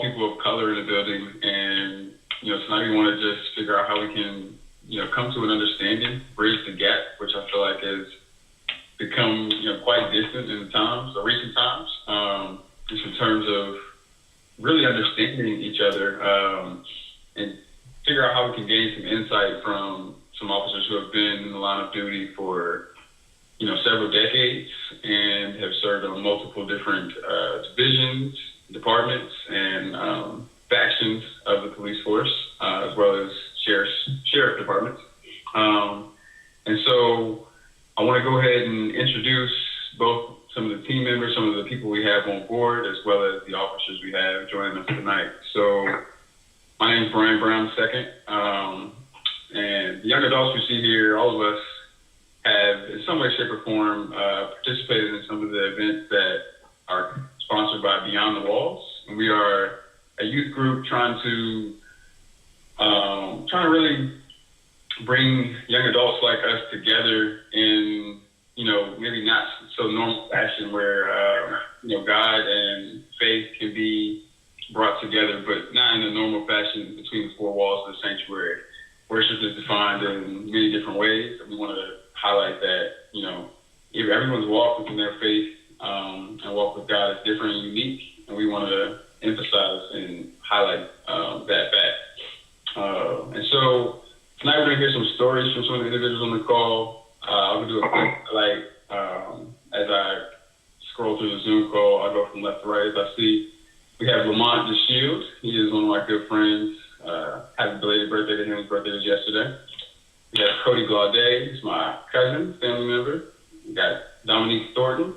people of color in the building, and tonight we want to just figure out how we can come to an understanding, bridge the gap, which I feel like has become quite distant in recent times, just in terms of really understanding each other, and figure out how we can gain some insight from some officers who have been in the line of duty for several decades and have served on multiple different divisions, departments, and factions of the police force, as well as sheriff departments. And so I want to go ahead and introduce both some of the team members, some of the people we have on board, as well as the officers we have joining us tonight. So my name is Brian Brown II, and the young adults we see here, all of us have in some way, shape, or form participated in some of the events that are sponsored by Beyond the Walls. And we are a youth group trying to really bring young adults like us together in, maybe not so normal fashion where, God and faith can be brought together, but not in a normal fashion between the four walls of the sanctuary. Worship is defined in many different ways, and we want to highlight that, everyone's walk within their faith and walk with God is different and unique, and we want to emphasize and highlight that fact. And so tonight we're going to hear some stories from some of the individuals on the call. I'm going to do a quick, as I scroll through the Zoom call, I go from left to right as I see. We have Lamont DeShield. He is one of my good friends. Happy belated birthday to him. His birthday was yesterday. We have Cody Glaudet. He's my cousin, family member. We got Dominique Thornton.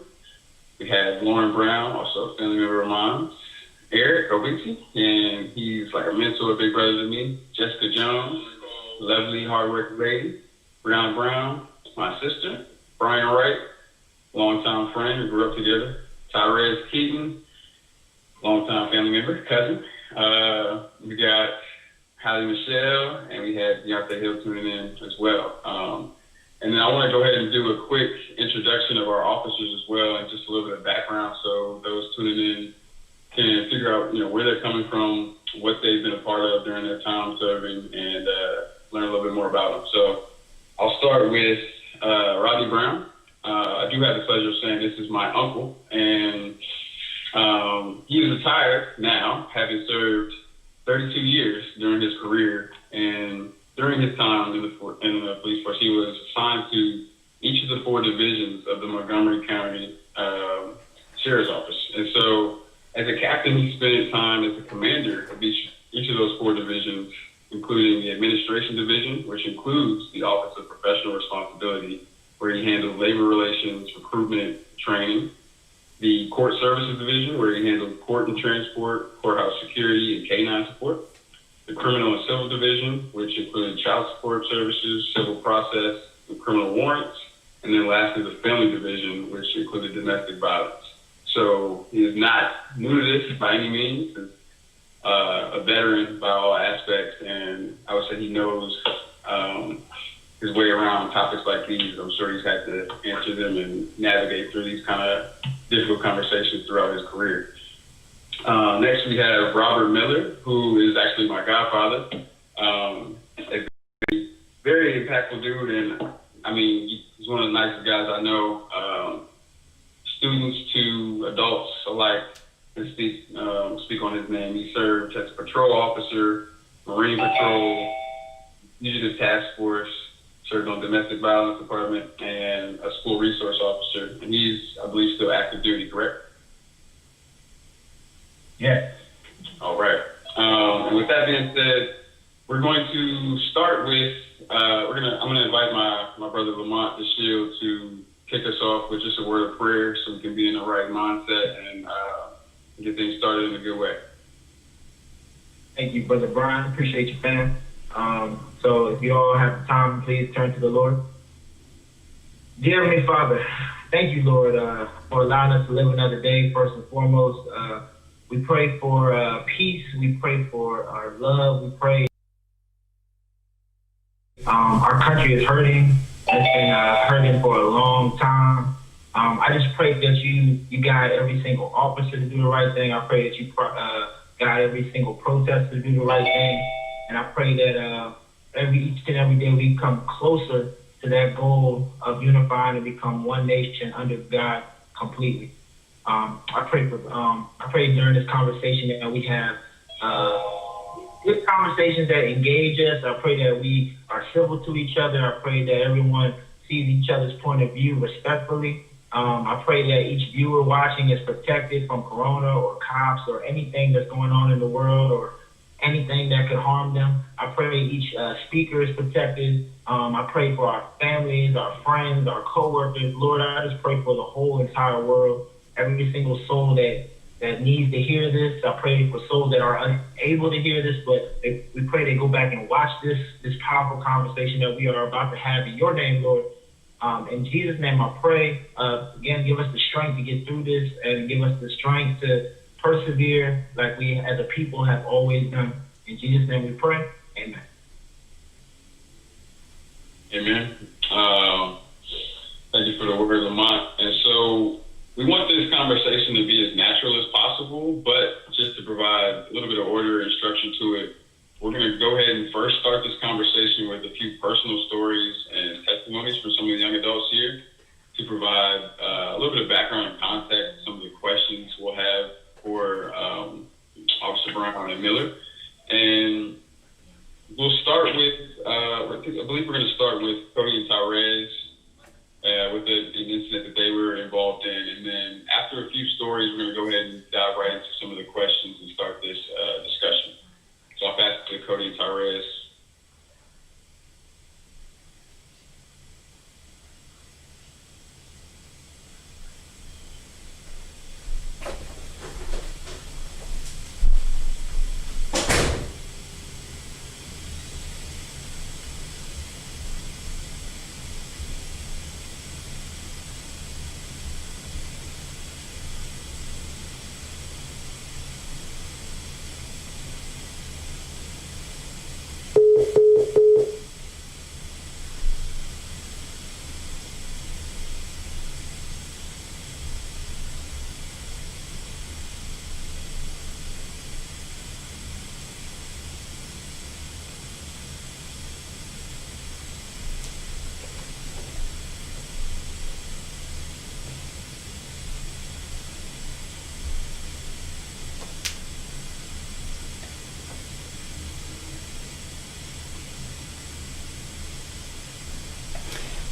We have Lauren Brown, also a family member of mine. Eric Obiti, and he's like a mentor, a big brother to me. Jessica Jones, lovely, hardworking lady. Brianna Brown, my sister. Brian Wright, longtime friend. We grew up together. Tyrese Keaton, longtime family member, cousin. We got Hallie Michelle, and we had Deontay Hill tuning in as well. And then I want to go ahead and do a quick introduction of our officers as well, and just a little bit of background so those tuning in can figure out, where they're coming from, what they've been a part of during their time serving, and learn a little bit more about them. So I'll start with Rodney Brown. I do have the pleasure of saying this is my uncle, and he is retired now, having served 32 years during his career, and during his time in the police force, he was assigned to each of the four divisions of the Montgomery County Sheriff's Office. And so as a captain, he spent time as the commander of each of those four divisions, including the Administration Division, which includes the Office of Professional Responsibility, where he handled labor relations, recruitment, training. The Court Services Division, where he handled court and transport, courthouse security, and K-9 support. The Criminal and Civil Division, which included child support services, civil process, and criminal warrants. And then lastly, the Family Division, which included domestic violence. So he is not new to this by any means. He's a veteran by all aspects, and I would say he knows his way around topics like these. I'm sure he's had to answer them and navigate through these kind of difficult conversations throughout his career. Next, we have Robert Miller, who is actually my godfather. A very impactful dude, and I mean, he's one of the nicest guys I know. Students to adults alike can speak on his name. He served as a patrol officer, Marine Patrol, Fugitive Task Force, served on Domestic Violence Department, and a school resource officer. And he's, I believe, still active duty, correct? Yeah. All right. And with that being said, we're going to start with, I'm gonna invite my brother Lamont DeShield to kick us off with just a word of prayer so we can be in the right mindset and get things started in a good way. Thank you, Brother Brian. Appreciate you, fam. So if you all have the time, please turn to the Lord. Dear Heavenly Father, thank you, Lord, for allowing us to live another day. First and foremost, we pray for peace. We pray for our love. We pray our country is hurting. It's been hurting for a long time. I just pray that you guide every single officer to do the right thing. I pray that you God, every single protester do the right thing. And I pray that each and every day we come closer to that goal of unifying and become one nation under God completely. I pray during this conversation that we have good conversations that engage us. I pray that we are civil to each other. I pray that everyone sees each other's point of view respectfully. I pray that each viewer watching is protected from corona or cops or anything that's going on in the world or anything that could harm them. I pray each speaker is protected. I pray for our families, our friends, our coworkers. Lord, I just pray for the whole entire world, every single soul that needs to hear this. I pray for souls that are unable to hear this, but we pray they go back and watch this powerful conversation that we are about to have in your name, Lord. In Jesus' name I pray. Again, give us the strength to get through this and give us the strength to persevere like we as a people have always done. In Jesus' name we pray. Amen. Amen. Thank you for the word, Lamont. And so we want this conversation to be as natural as possible, but just to provide a little bit of order and structure to it, we're going to go ahead and first start this conversation with a few personal stories and testimonies from some of the young adults here to provide a little bit of background and context, some of the questions we'll have for Officer Brown and Miller. And we'll start with, I believe we're going to start with Cody and Tyrese with an incident that they were involved in. And then after a few stories, we're going to go ahead and dive right into some of the questions and start this discussion. So I'll pass it to Cody and Tyrese.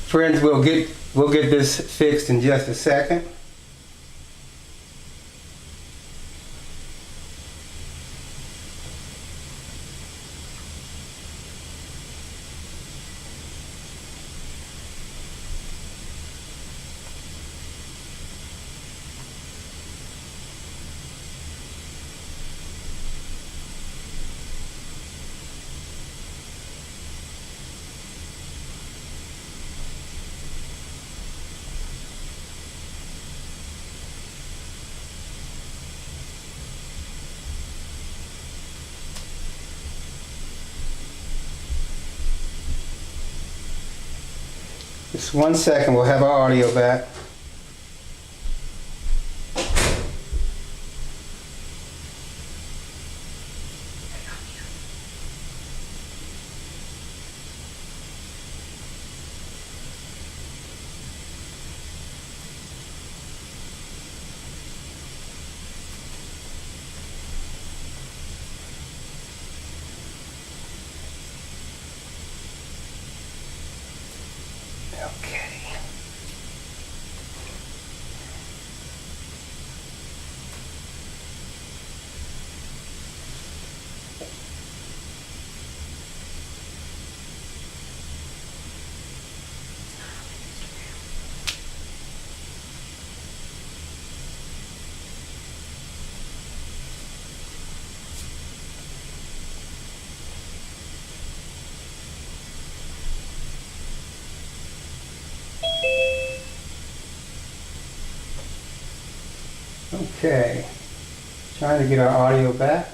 Friends, we'll get this fixed in just a second. Just 1 second, we'll have our audio back. Okay, trying to get our audio back.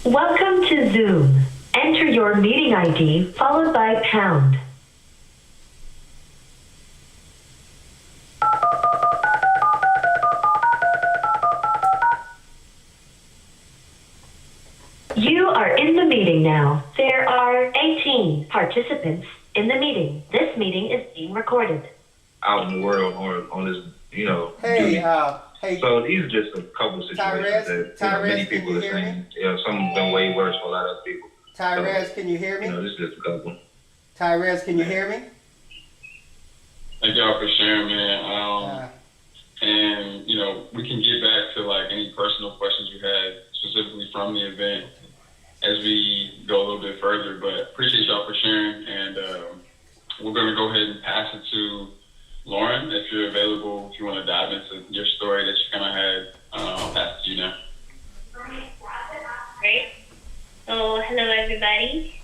Welcome to Zoom. Enter your meeting ID followed by pound. You are in the meeting now. There are 18 participants in the meeting. This meeting is being recorded. Out in the world on this, Hey, duty. hey, So these are just a couple of situations that many Tyrese, can people you are hear me? saying. Some have been way worse for a lot of people. Tyrese, can you hear me? This is just a couple. Tyrese, can you hear me? Thank y'all for sharing, man. And we can get back to like any personal questions you had specifically from the event as we go a little bit further. But appreciate y'all for sharing, and we're going to go ahead and pass it to Lauren, if you're available, if you want to dive into your story that you kind of had. I'll pass it to you now. Great. So, hello everybody.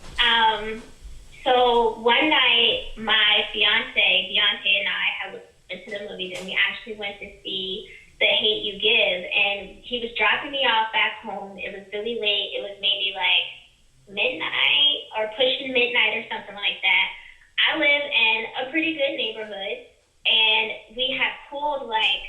So one night, my fiance, Deontay, and I went to the movies, and we actually went to see The Hate U Give, and he was dropping me off back home. It was really late. It was maybe like midnight or pushing midnight or something like that. I live in a pretty good neighborhood, and we had pulled like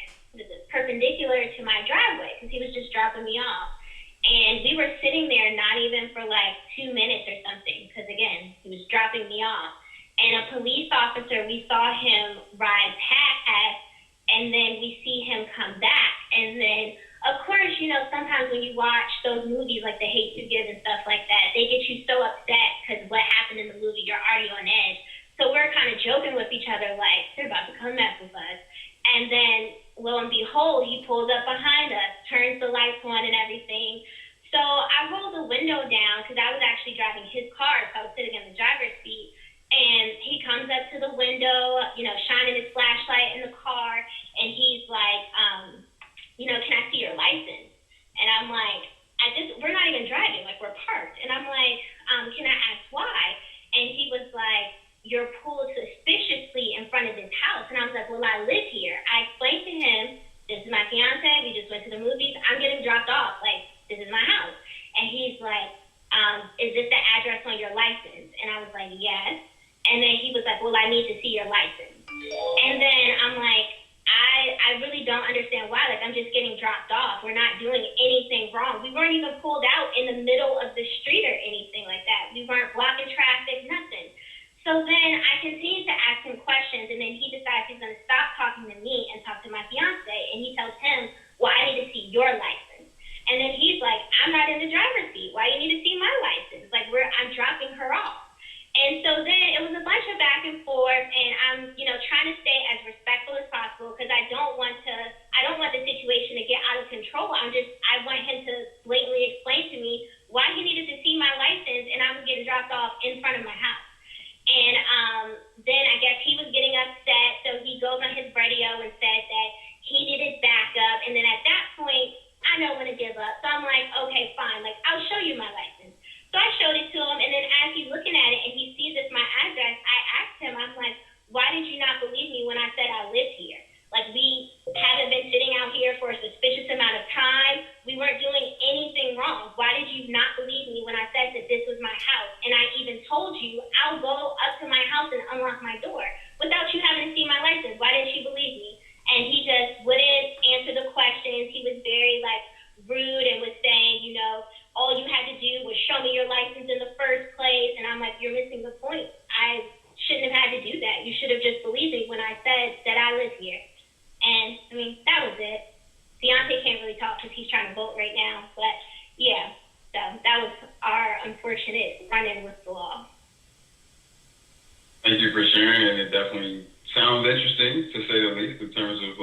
perpendicular to my driveway because he was just dropping me off. And we were sitting there not even for like 2 minutes or something because, again, he was dropping me off. And a police officer, we saw him ride past, and then we see him come back. And then, of course, sometimes when you watch those movies like The Hate U Give and stuff like that, they get you so upset because what happened in the movie, you're already on edge. So we're kind of joking with each other like, they're about to come mess with us. And then, lo and behold, he pulls up behind us, turns the lights on and everything. So I rolled the window down because I was actually driving his car, so I was sitting in the driver's seat. And he comes up to the window, shining his flashlight in the car, and he's like, can I see your license? And I'm like, we're not even driving, like we're parked. And I'm like, can I ask why? And he was like, you're pulled suspiciously in front of this house. And I was like, well, I live here. I explained to him, this is my fiance, we just went to the movies, I'm getting dropped off, like, this is my house. And he's like, is this the address on your license? And I was like, yes. And then he was like, well, I need to see your license. And then I'm like, I really don't understand why. Like, I'm just getting dropped off. We're not doing anything wrong. We weren't even pulled out in the middle of the street or anything like that. We weren't blocking traffic, nothing. So then I continued to ask him questions, and then he decides he's going to stop talking to me and talk to my fiance, and he tells him, well, I need to see your license. And then he's like, I'm not in the driver's seat. Why do you need to see my license? Like, I'm dropping her off. And so then it was a bunch of back and forth, and I'm, trying to stay as respectful as possible because I don't want the situation to get out of control. I want him to blatantly explain to me why he needed to see my license, and I was getting dropped off in front of my house. And then I guess he was getting upset, so he goes on his radio and said that he needed backup. And then at that point, I know when to give up. So I'm like, okay, fine. Like, I'll show you my license. So I showed it to him, and then as he's looking at it and he sees it's my address, I asked him, I'm like, why did you not believe me when I said I lived here? Like, we haven't been sitting out here for a suspicious amount of time. We weren't doing anything wrong. Why did you not believe me when I said that this was my house? And I even told you I'll go up to my house and unlock my door without you having to see my license. Why didn't you believe me? And he just wouldn't answer the questions. He was very, rude and was saying, all you had to do was show me your license in the first place. And I'm like, you're missing the point. I shouldn't have had to do that. You should have just believed me when I said that I live here. And, that was it. Deontay can't really talk because he's trying to vote right now. But, yeah, so that was our unfortunate run-in with the law. Thank you for sharing, and it definitely sounds interesting, to say the least, in terms of,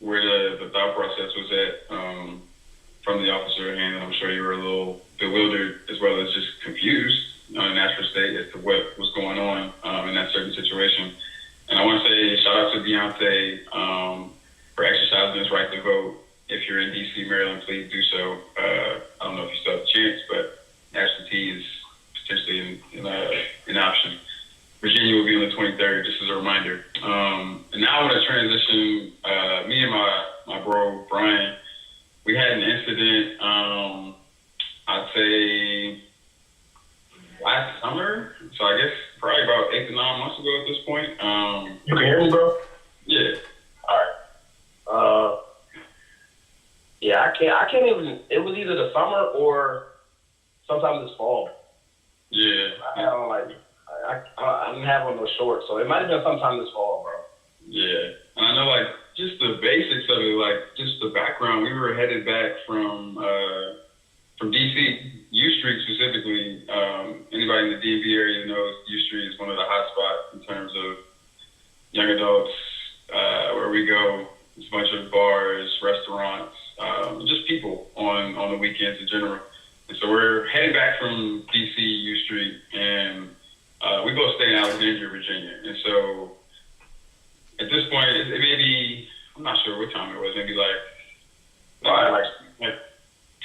where the thought process was at from the officer, and I'm sure you were a little bewildered as well as just confused in a natural state as to what was going on in that certain situation. And I want to say shout out to Deontay for exercising his right to vote. If you're in D.C., Maryland, please do so. I don't know if you still have a chance, but absentee is potentially an option. Virginia will be on the 23rd, just as a reminder. And now I want to transition. Me and my bro, Brian, we had an incident, I'd say last summer, so I guess probably about 8 to 9 months ago at this point. You can hear me, bro? Yeah. All right. Yeah, I can't even. It was either the summer or sometimes it's fall. Yeah. I had on like I didn't have on no shorts, so it might have been sometime this fall, bro. Yeah. And I know, like, just the basics of it, like, just the background. We were headed back from D.C., U Street specifically. Anybody in the DMV area knows U Street is one of the hot spots in terms of young adults, where we go. It's a bunch of bars, restaurants, just people on the weekends in general. And so we're heading back from D.C., U Street, and we both stay in Alexandria, Virginia. And so at this point, it may be, I'm not sure what time it was, maybe like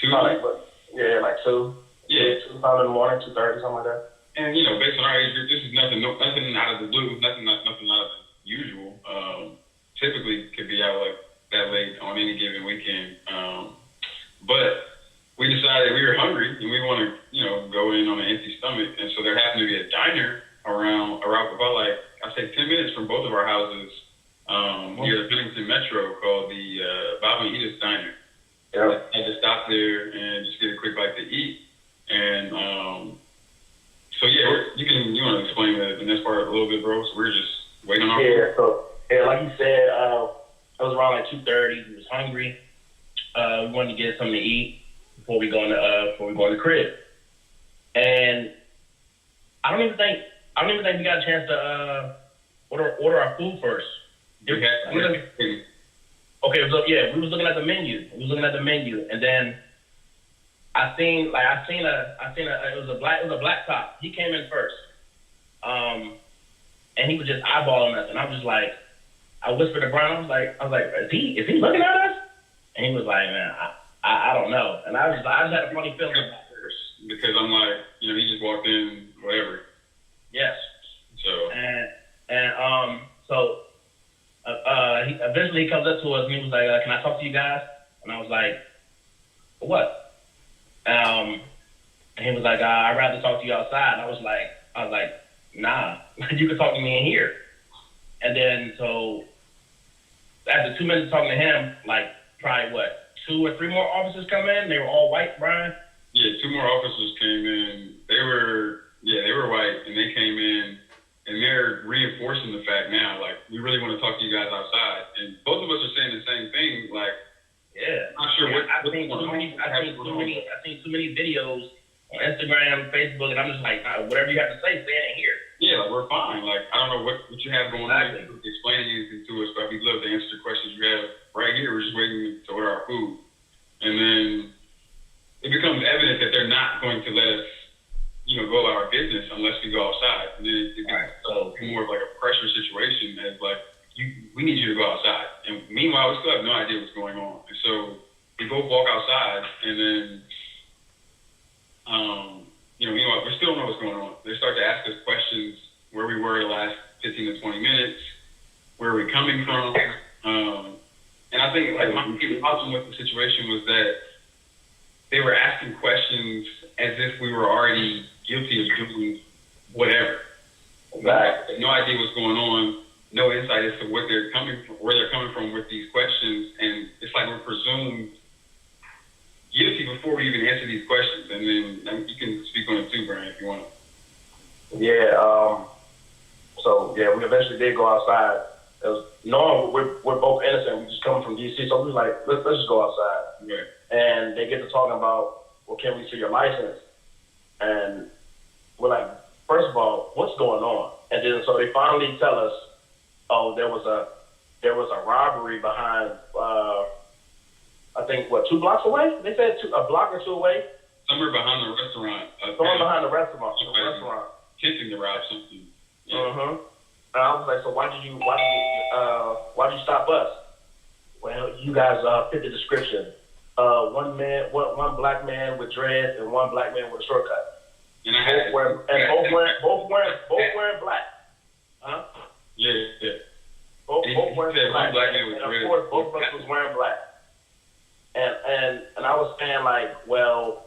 2. Like 2. Yeah. 2 time in the morning, 2:30, something like that. And, you know, based on our age group, this is nothing out of the blue, nothing out of the usual. Typically could be out like that late on any given weekend. But we decided we were hungry and we want to, you know, go in on an empty stomach. And so there happened to be a diner around about like, I'd say 10 minutes from both of our houses, near the Bennington Metro, called the Bob and Edith's Diner. Yeah. I had to stop there and just get a quick bite to eat. And so yeah, you want to explain the next part a little bit, bro? So we're just waiting on our food. So like you said, it was around like 2:30. We was hungry. We wanted to get something to eat before we go in the crib. And I don't even think we got a chance to order our food first. Okay, we was looking at the menu. And then I seen it was a black top. He came in first. And he was just eyeballing us, and I was just like, I whispered to Brian, I was like, is he looking at us? And he was like, man, I don't know. And I just had a funny feeling about this. Because I'm like, you know, he just walked in, whatever. Yes. So he eventually comes up to us and he was like, can I talk to you guys? And I was like, what? And he was like, I'd rather talk to you outside. And I was like, nah, you can talk to me in here. And then so after 2 minutes talking to him, like probably 2 or 3 more officers come in. They were all white, Brian. Yeah, 2 more officers came in. They were white, and they came in, and they're reinforcing the fact now, like, we really want to talk to you guys outside. And both of us are saying the same thing, like, yeah, I'm not sure I've seen too many videos on Instagram, Facebook, and I'm just like, whatever you have to say it here. Yeah, like, we're fine. Like, I don't know what you have going on, explaining anything to us, but we'd love to answer the questions you have right here. We're just waiting to order our food. And then it becomes evident that they're not going to let us, you know, go about our business unless we go outside. And then it becomes more of like a pressure situation as like, we need you to go outside. And meanwhile, we still have no idea what's going on. And so we both walk outside, and then, you know, meanwhile, we still don't know what's going on. They start to ask us questions, where we were the last 15 to 20 minutes, where are we coming from. And I think like my problem with the situation was that they were asking questions as if we were already guilty of doing whatever. Right. No idea what's going on, no insight as to where they're coming from with these questions, and it's like we're presumed guilty before we even answer these questions. And then you can speak on it too, Brian, if you want. Yeah. So yeah, we eventually did go outside. It was knowing we're both innocent. We just coming from DC, so we was like, let's just go outside. Right. And they get to talking about, well, can we see your license? And we're like, first of all, what's going on? And then so they finally tell us, oh, there was a robbery behind, I think 2 blocks away. They said a block or 2 away. Somewhere behind the restaurant. Somewhere behind the restaurant. Attempting to rob something. Yeah. Mm-hmm. And I was like, so why did you stop us? Well, you guys fit the description. One black man with dreads and one black man with a shortcut. And I had both wearing black. Huh? Yeah. Both wearing black. One black man with and dreads. Of course, both of us was wearing black. And I was saying like, well,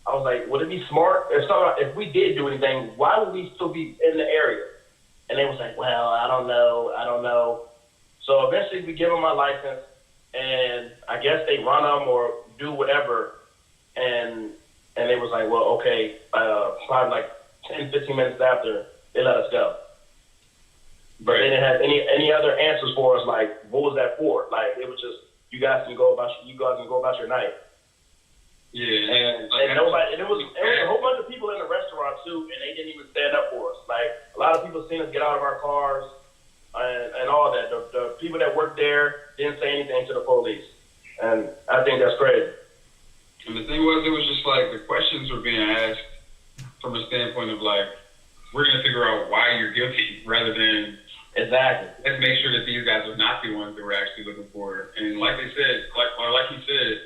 I I was like, would it be smart if we did do anything? Why would we still be in the area? And they was like, well, I don't know. So eventually we give them my license, and I guess they run them or do whatever. And they was like, well, okay, probably like 10, 15 minutes after, they let us go. But they didn't have any other answers for us, like, what was that for? Like, it was just, you guys can go about your night. Yeah. And nobody, and it was a whole bunch of people in the restaurant too, and they didn't even stand up for us. Like, a lot of people seen us get out of our cars and all that. The people that worked there didn't say anything to the police, and I think that's crazy. And the thing was, it was just like the questions were being asked from a standpoint of like, we're gonna figure out why you're guilty, rather than Exactly. let's make sure that these guys are not the ones that we're actually looking for. And like they said, like you said,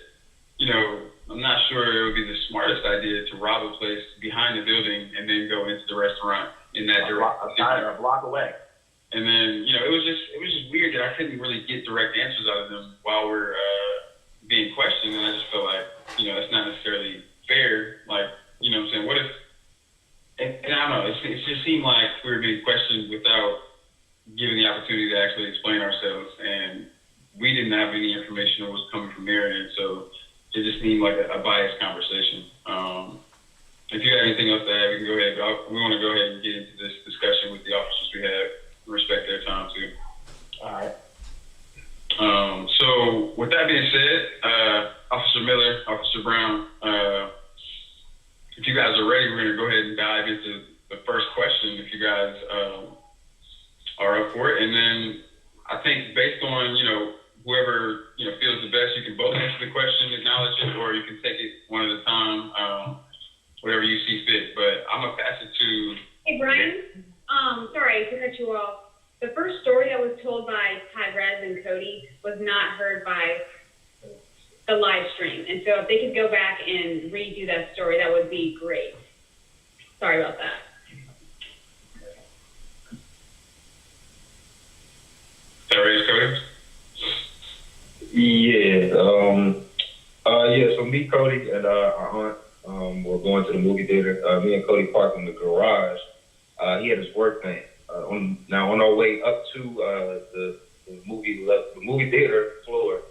you know, I'm not sure it would be the smartest idea to rob a place behind the building and then go into the restaurant in that direction. A block away. And then, you know, it was just weird that I couldn't really get direct answers out of them while we're being questioned, and I just felt like, you know, that's not necessarily fair. Like, you know what I'm saying? What if, and I don't know, it just seemed like we were being questioned without given the opportunity to actually explain ourselves, and we didn't have any information that was coming from their end, so it just seemed like a biased conversation. If you have anything else to add, we can go ahead. We want to go ahead and get into this discussion with the officers we have, respect their time too. All right. So with that being said, Officer Miller, Officer Brown, if you guys are ready, we're going to go ahead and dive into the first question, if you guys are up for it. And then I think based on, you know, whoever, you know, feels the best, you can both answer the question, acknowledge it, or you can take it one at a time, whatever you see fit. But I'm going to pass it to... Hey, Brian. Sorry to cut you off. The first story that was told by Tyrez and Cody was not heard by the live stream. And so if they could go back and redo that story, that would be great. Sorry about that. Tyrez, Cody? Yeah. So me, Cody, and our aunt were going to the movie theater. Me and Cody parked in the garage. He had his work van. On our way up to the movie theater floor,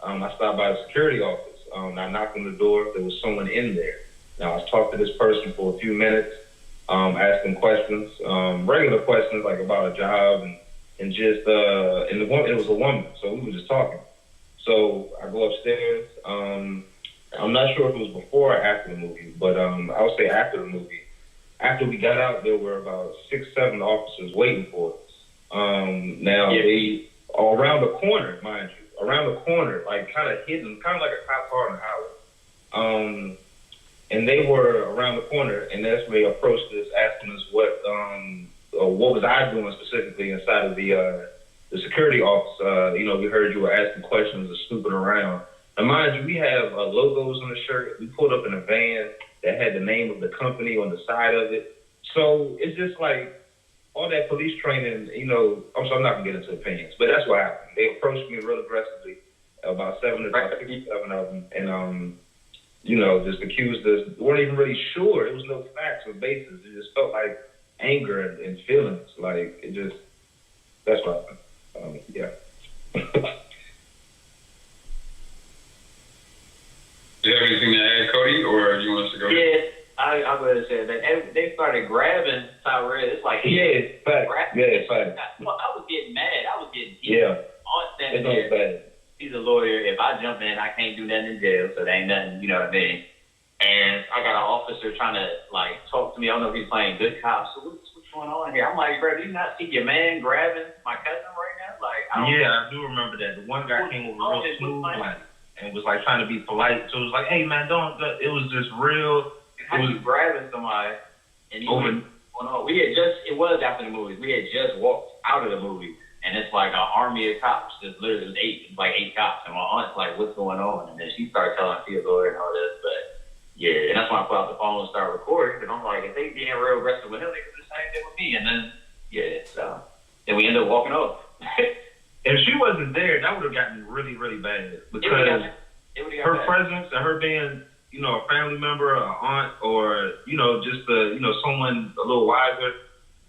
I stopped by the security office. I knocked on the door. There was someone in there. Now I talked to this person for a few minutes, asking questions, regular questions like about a job and just and it was a woman, so we were just talking. So I go upstairs. I'm not sure if it was before or after the movie, but I would say after the movie. After we got out, there were about 6, 7 officers waiting for us. They are around the corner, mind you, like kind of hidden, kind of like a cop car in the alley. And they were around the corner, and that's when they approached us, asking us what was I doing specifically inside of the security office. We heard you were asking questions or snooping around. Now, mind you, we have logos on the shirt. We pulled up in a van that had the name of the company on the side of it. So it's just like all that police training, I'm not going to get into opinions, but that's what happened. They approached me real aggressively, about 7 of them, and, just accused us. We weren't even really sure. It was no facts or basis. It just felt like anger and feelings. Like, that's what happened. Yeah. Do you have anything to add, Cody, or do you want us to go? Yeah, I'm going to say that they started grabbing Tyrell. It's like fact. Well, I was getting mad. I was getting heated. Yeah. On standing there. Bad. He's a lawyer. If I jump in, I can't do nothing in jail, so there ain't nothing. You know what I mean? And I got an officer trying to talk to me. I don't know if he's playing good cop. So what's going on here? I'm like, bro, do you not see your man grabbing my cousin right now? I do remember that. The one guy came over real smooth and was trying to be polite. So it was like, hey man, don't. It was just real. How you grabbing somebody? And he was going on. It was after the movie. We had just walked out of the movie, and it's like an army of cops. Just literally, it was 8 cops. And my aunt's like, what's going on? And then she started telling Theodore and all this. But yeah, and that's when I put out the phone and started recording. And I'm like, if they being real aggressive with him, they could do the same thing with me. And then so then we ended up walking off. If she wasn't there, that would have gotten really, really bad because her presence and her being, a family member, an aunt, or, just, someone a little wiser,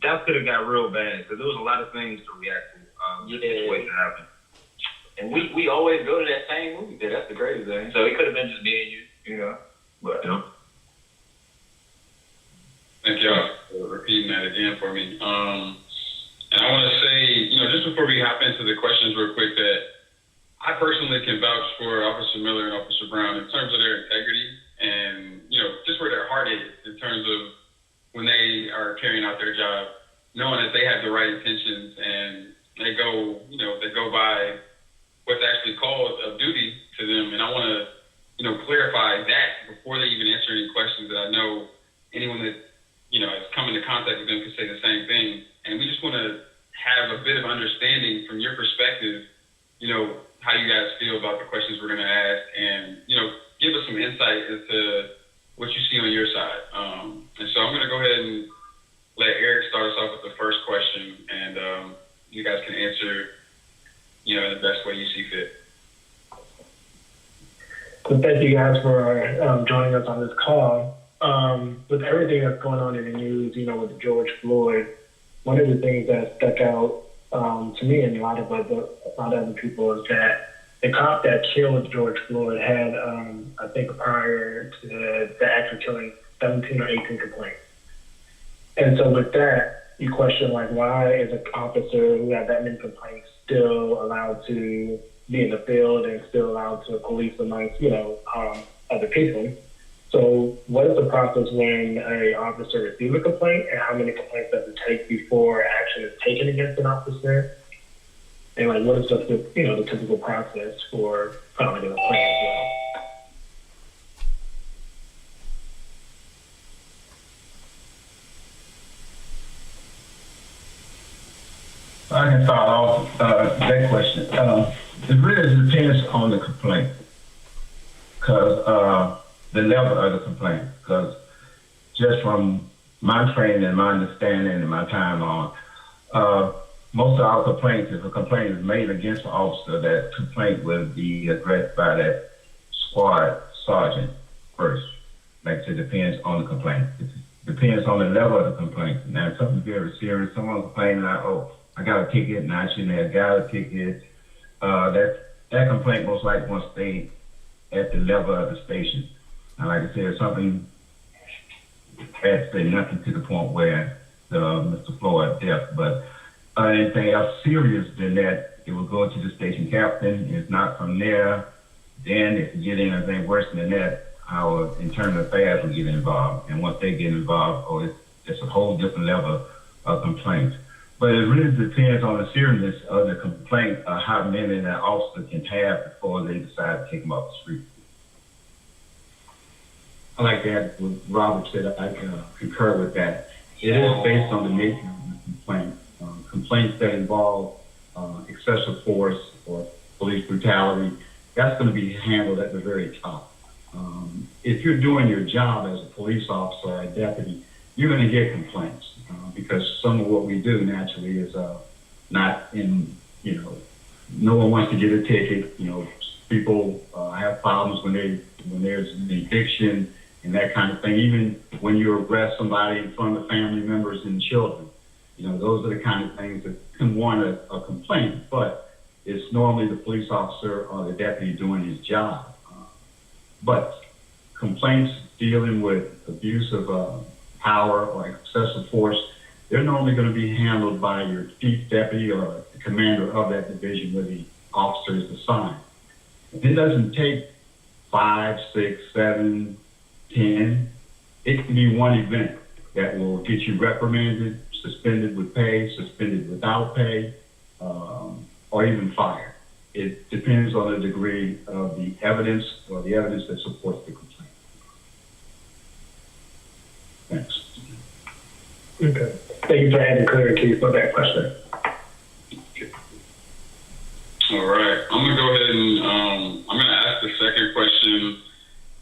that could have got real bad because there was a lot of things to react to. The situation happened. And we always go to that same movie theater. That's the crazy thing. So it could have been just me and you, But, Thank y'all for repeating that again for me. And I want to say, just before we hop into the questions real quick, that I personally can vouch for Officer Miller and Officer Brown in terms of their integrity and, just where their heart is in terms of when they are carrying out their job, knowing that they have the right intentions and they go by what's actually called of duty to them. And I want to, clarify that before they even answer any questions, that I know anyone that, has come into contact with them could say the same thing. And we just want to have a bit of understanding from your perspective, how you guys feel about the questions we're going to ask and, give us some insight into what you see on your side. And so I'm going to go ahead and let Eric start us off with the first question, and you guys can answer, in the best way you see fit. So thank you guys for joining us on this call. With everything that's going on in the news, with George Floyd, one of the things that stuck out to me and a lot of other people is that the cop that killed George Floyd had, I think prior to the actual killing, 17 or 18 complaints. And so with that, you question, why is an officer who had that many complaints still allowed to be in the field and still allowed to police amongst, other people? So what is the process when an officer receives a complaint, and how many complaints does it take before action is taken against an officer? And what is the typical process for filing a complaint as well? I can start off that question. It really depends on the complaint, because the level of the complaint. Because just from my training and my understanding and my time on, most of our complaints, if a complaint is made against an officer, that complaint will be addressed by that squad sergeant first. Like I said, it depends on the complaint. It depends on the level of the complaint. Now, if something very serious, someone complaining like, I got a ticket and I shouldn't have got a ticket, that complaint most likely won't stay at the level of the station. And like I said, something had to say nothing to the point where Mr. Floyd death, but anything else serious than that, it will go to the station captain. If not from there, then if you get anything worse than that, our internal affairs will get involved. And once they get involved, it's a whole different level of complaints. But it really depends on the seriousness of the complaint, how many that officer can have before they decide to take them off the street. I like that. What Robert said, I concur with that. It is based on the nature of the complaint. Complaints that involve excessive force or police brutality, that's going to be handled at the very top. If you're doing your job as a police officer or a deputy, you're going to get complaints because some of what we do naturally is not in, no one wants to get a ticket. People have problems when there's an eviction and that kind of thing. Even when you arrest somebody in front of family members and children, those are the kind of things that can warrant a complaint, but it's normally the police officer or the deputy doing his job. But complaints dealing with abuse of power or excessive force, they're normally going to be handled by your chief deputy or the commander of that division where the officer is assigned. It doesn't take 5, 6, 7, 10. It can be one event that will get you reprimanded, suspended with pay, suspended without pay, or even fired. It depends on the degree of the evidence or the evidence that supports the complaint. Thanks. Okay. Thank you for adding clarity for that question. All right. I'm going to go ahead and I'm going to ask the second question.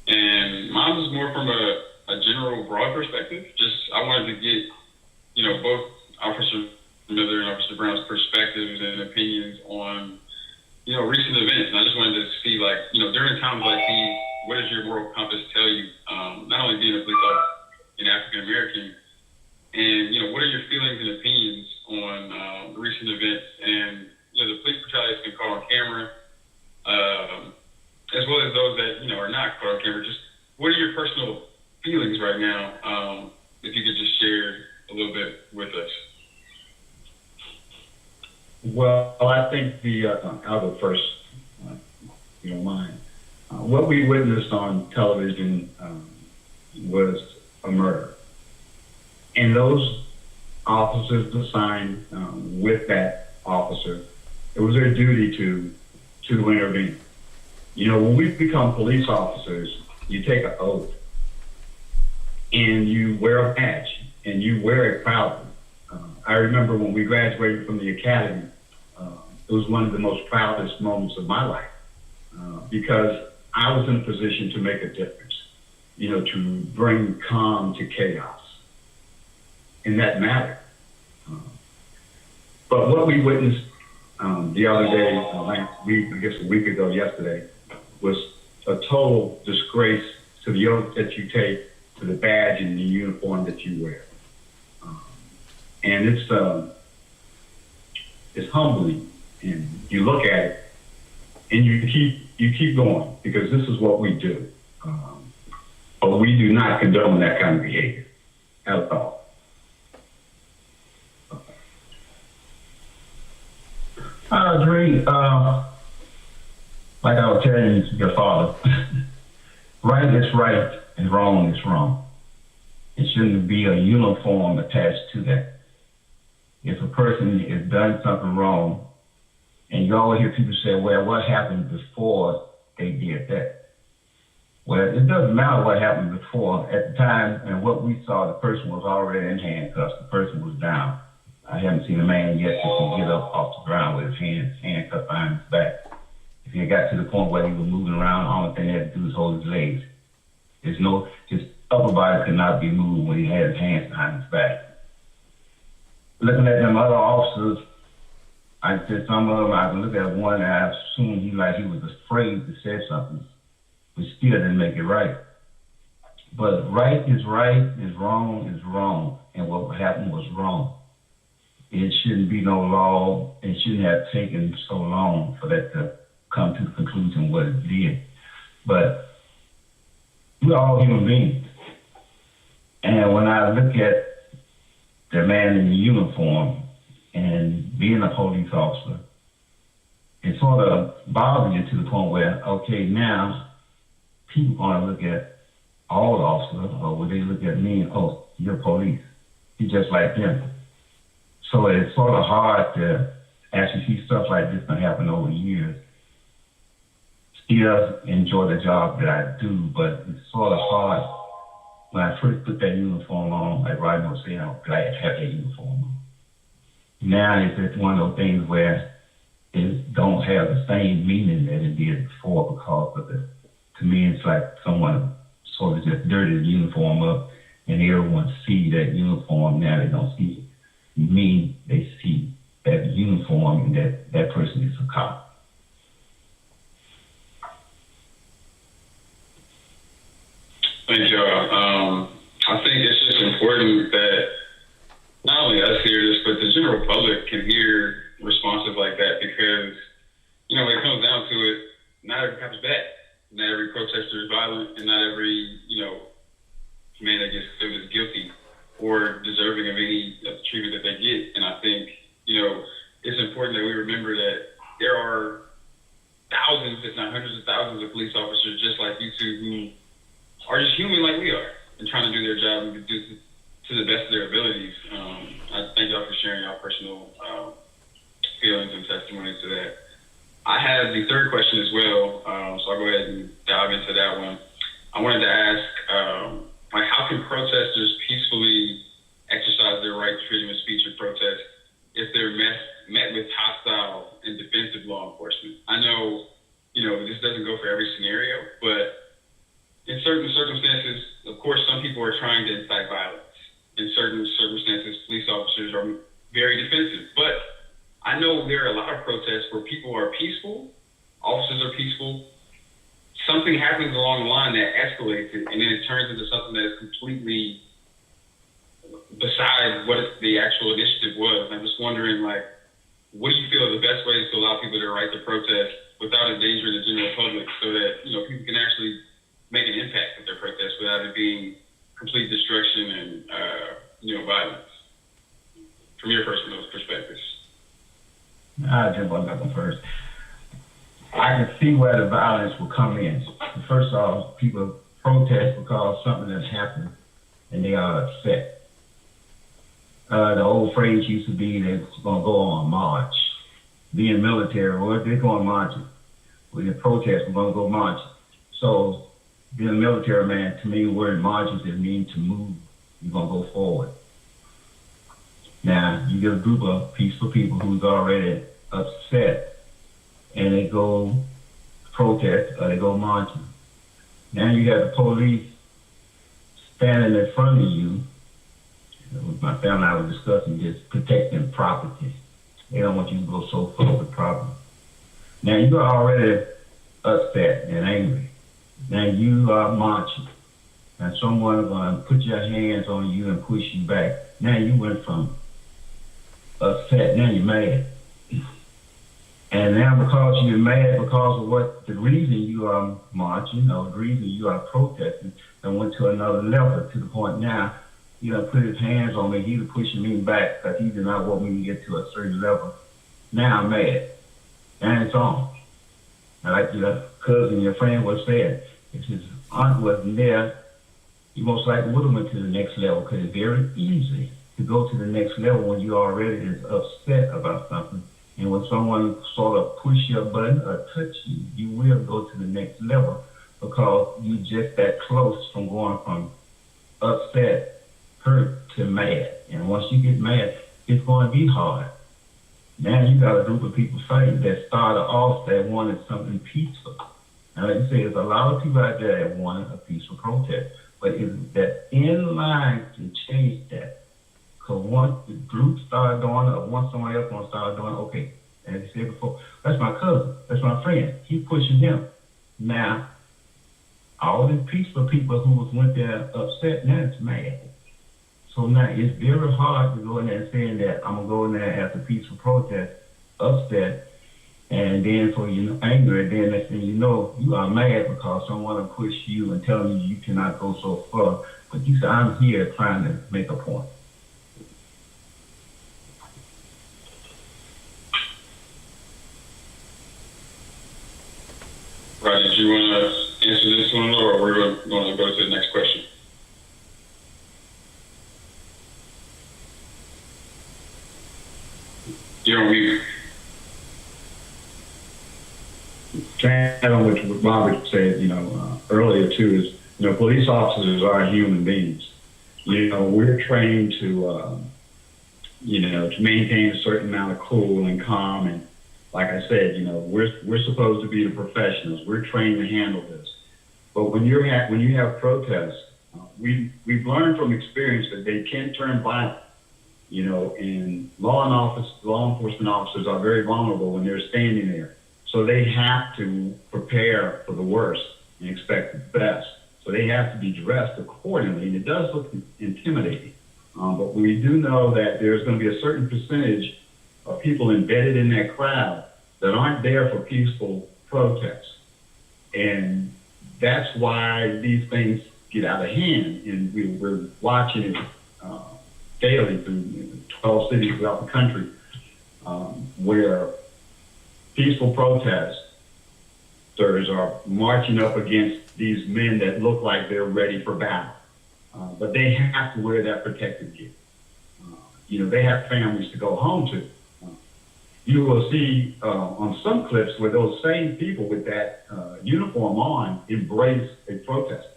And mine is more from a general broad perspective. I wanted to get, both Officer Miller and Officer Brown's perspectives and opinions on, recent events. And I just wanted to see, during times like these, what does your moral compass tell you share a little bit with us? Well, I think I'll go first, if you don't mind. What we witnessed on television was a murder. And those officers assigned with that officer, it was their duty to intervene. You know, when we become police officers, you take an oath and you wear a badge and you wear it proudly. I remember when we graduated from the academy, it was one of the most proudest moments of my life because I was in a position to make a difference, you know, to bring calm to chaos. And that mattered. But what we witnessed the other day, last week, I guess a week ago yesterday, was a total disgrace to the oath that you take, to the badge and the uniform that you wear. And it's humbling. And you look at it and you keep going because this is what we do. But we do not condone that kind of behavior at all. I agree. Like I was telling your father, right is right and wrong is wrong. It shouldn't be a uniform attached to that. If a person has done something wrong, and you always hear people say, well, what happened before they did that? Well, it doesn't matter what happened before. At the time, and what we saw, the person was already in handcuffs. The person was down. I haven't seen a man yet that can get up off the ground with his hands handcuffed behind his back. If he got to the point where he was moving around, all the thing he had to do was hold his legs. His upper body could not be moved when he had his hands behind his back. Looking at them other officers, I said some of them, I could look at one and I assumed he was afraid to say something, but still didn't make it right. But right is wrong is wrong, and what happened was wrong. It shouldn't be no law. It shouldn't have taken so long for that to come to the conclusion what it did. But we're all human beings. And when I look at the man in the uniform and being a police officer, it sort of bothers you to the point where, okay, now people are going to look at all officers, or would they look at me and, oh, you're police. You're just like them. So it's sort of hard to actually see stuff like this can happen over years. Still enjoy the job that I do, but it's sort of hard. When I first put that uniform on, like Rodney was saying, I'm glad to have that uniform on. Now it's just one of those things where it don't have the same meaning that it did before because of it. To me, it's like someone sort of just dirtied the uniform up and everyone see that uniform. Now they don't see me, they see that uniform and that person is a cop. Thank you. I think it's just important that not only us hear this, but the general public can hear responses like that because, you know, when it comes down to it, not every cop is bad. Not every protester is violent, and not every, you know, man that gets killed is guilty or deserving of any of the treatment that they get. And I think, you know, it's important that we remember that there are thousands, if not hundreds of thousands of police officers just like you two who are just human like we are and trying to do their job and do to the best of their abilities. I thank y'all for sharing your personal feelings and testimonies to that. I have the third question as well, so I'll go ahead and dive into that one. I wanted to ask, how can protesters peacefully exercise their right to freedom of speech or protest if they're met with hostile and defensive law enforcement? I know, you know, this doesn't go for every scenario, but in certain circumstances, of course, some people are trying to incite violence. In certain circumstances, police officers are very defensive. But I know there are a lot of protests where people are peaceful, officers are peaceful. Something happens along the line that escalates it, and then it turns into something that is completely beside what the actual initiative was. I'm just wondering, like, what do you feel are the best ways to allow people their right to protest without endangering the general public so that, you know, people can actually make an impact with their protest without it being complete destruction and, you know, violence? From your personal perspectives. I'll jump on that one first. I can see where the violence will come in. First off, people protest because something has happened and they are upset. The old phrase used to be they're going to go on march. Being military, well, they're going marching. When they protest, we're going to go marching. So being a military man, to me, the word marches, it means to move. You're going to go forward. Now, you get a group of peaceful people who's already upset, and they go protest or they go marching. Now you got the police standing in front of you. With my family, I was discussing just protecting property. They don't want you to go so far with property. Now you're already upset and angry. Now you are marching. And someone going to put your hands on you and push you back. Now you went from upset, now you're mad. And now because you're mad because of what the reason you are marching or the reason you are protesting, and went to another level to the point now, you know, put his hands on me, he's pushing me back because he did not want me to get to a certain level. Now I'm mad. And it's on. And like your cousin, your friend was saying, if his aunt wasn't there, you most likely would have went to the next level because it's very easy to go to the next level when you already is upset about something. And when someone sort of push your button or touch you, you will go to the next level because you just that close from going from upset, hurt to mad. And once you get mad, it's going to be hard. Now you got a group of people fighting that started off that wanted something peaceful. And like you say, there's a lot of people out there that wanted a peaceful protest. But is that in line to change that? Because once the group started doing it, or once somebody else wants to start doing it, okay, as you said before, that's my cousin, that's my friend. He's pushing him. Now, all these peaceful people who went there upset, now it's mad. So now it's very hard to go in there and saying that I'm going to go in there after peaceful protest, upset, and then for you angry, and then next thing you know, you are mad because someone pushed you and telling you you cannot go so far. But you say, I'm here trying to make a point. Right, did you want to answer this one, or we're going to go to the next question? You're on mute. To add on what Robert said, earlier too, is, police officers are human beings. We're trained to, to maintain a certain amount of cool and calm. And like I said, we're supposed to be the professionals. We're trained to handle this. But when you have protests, we've learned from experience that they can turn violent. And law enforcement officers are very vulnerable when they're standing there. So they have to prepare for the worst and expect the best. So they have to be dressed accordingly, and it does look intimidating. But we do know that there's going to be a certain percentage of people embedded in that crowd that aren't there for peaceful protests. And that's why these things get out of hand. And we're watching it daily through 12 cities throughout the country where peaceful protesters are marching up against these men that look like they're ready for battle. But they have to wear that protective gear. They have families to go home to. You will see on some clips where those same people with that uniform on embrace a protest.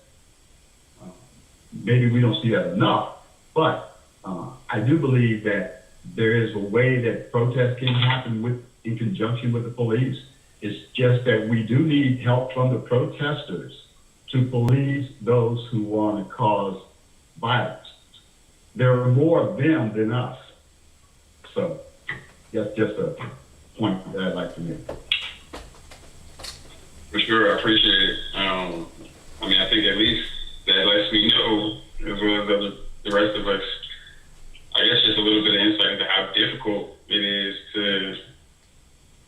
Maybe we don't see that enough, but I do believe that there is a way that protests can happen in conjunction with the police. It's just that we do need help from the protesters to police those who want to cause violence. There are more of them than us. So that's just a point that I'd like to make. For sure, I appreciate it. I think at least that lets me know, as well as the rest of us, I guess just a little bit of insight into how difficult it is to,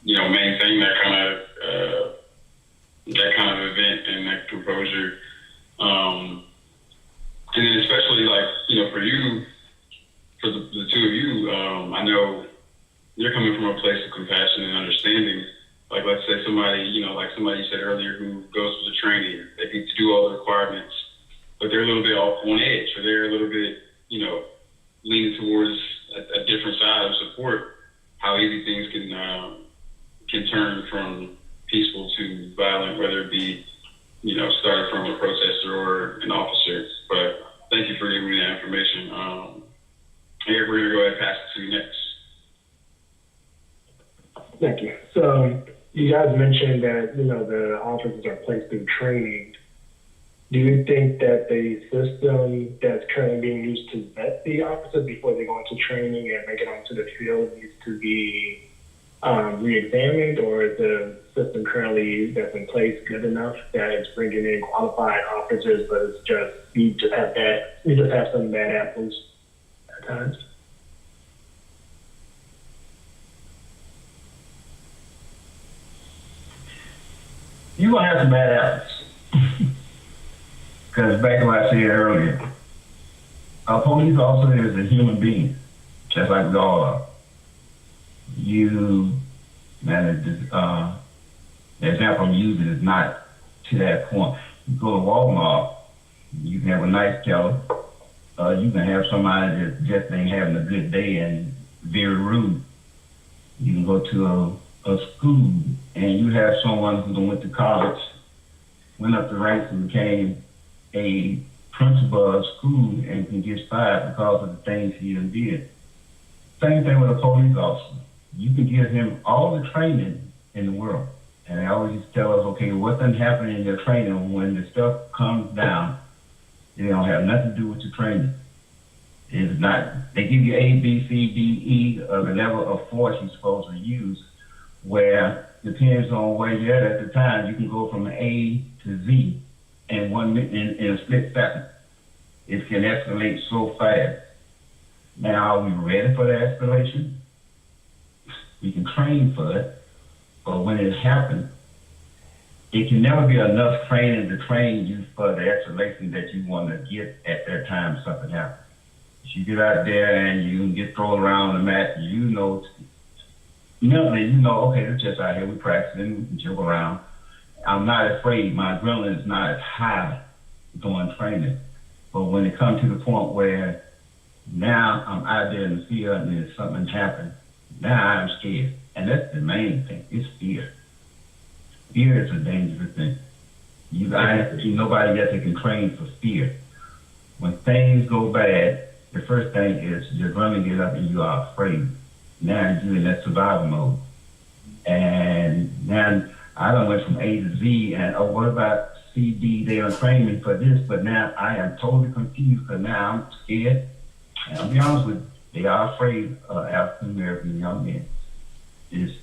maintain that kind of event and that composure. And then especially for you, I know you're coming from a place of compassion and understanding. Like, let's say somebody, like somebody you said earlier, who goes through the training, they need to do all the requirements, but they're a little bit off on edge, or they're a little bit, leaning towards a different side of support. How easy things can turn from peaceful to violent, whether it be, started from a protester or an officer. But thank you for giving me that information. Eric, we're gonna go ahead and pass it to you next. Thank you. So you guys mentioned that, the officers are placed through training. Do you think that the system that's currently being used to vet the officers before they go into training and make it onto the field needs to be re-examined, or is the system currently that's in place good enough that it's bringing in qualified officers, but it's just you just have some bad apples at times? You're going to have some bad apples. Because back to what I said earlier, a police officer is a human being, just like we all are. The example I'm using is not to that point. You go to Walmart, you can have a nice teller, you can have somebody that just ain't having a good day and very rude. You can go to a school and you have someone who went to college, went up the ranks and became a principal of school and can get fired because of the things he done did. Same thing with a police officer. You can give him all the training in the world. And they always tell us, okay, what doesn't happen in your training when the stuff comes down, it don't have nothing to do with your training. It's not, they give you A, B, C, D, E, the level of force you're supposed to use, where depends on where you're at the time, you can go from A to Z in a split second. It can escalate so fast. Now, are we ready for the escalation? We can train for it, but when it happens, it can never be enough training to train you for the escalation that you want to get at that time something happens. If you get out there and you get thrown around the mat, mentally, okay, it's just out here, we practicing, we can jump around. I'm not afraid, my adrenaline is not as high during training. But when it comes to the point where now I'm out there in the field and if something happens, now I'm scared. And that's the main thing, it's fear. Fear is a dangerous thing. Nobody else that can train for fear. When things go bad, the first thing is your adrenaline gets up and you are afraid. Now you're in that survival mode. And now I done went from A to Z and what about C, D, they are training me for this, but now I am totally confused because now I'm scared. And I'll be honest with you, they are afraid of African American young men.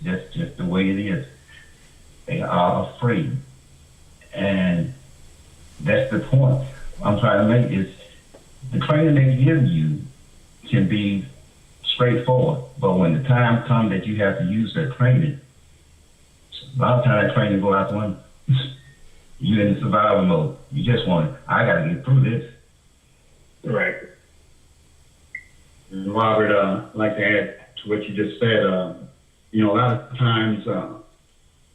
That's just the way it is. They are afraid. And that's the point I'm trying to make is the training they give you can be straightforward, but when the time comes that you have to use that training, a lot of times that training go out the window. You're in survival mode. You just want, I got to get through this. Right. Robert, I'd like to add to what you just said. A lot of times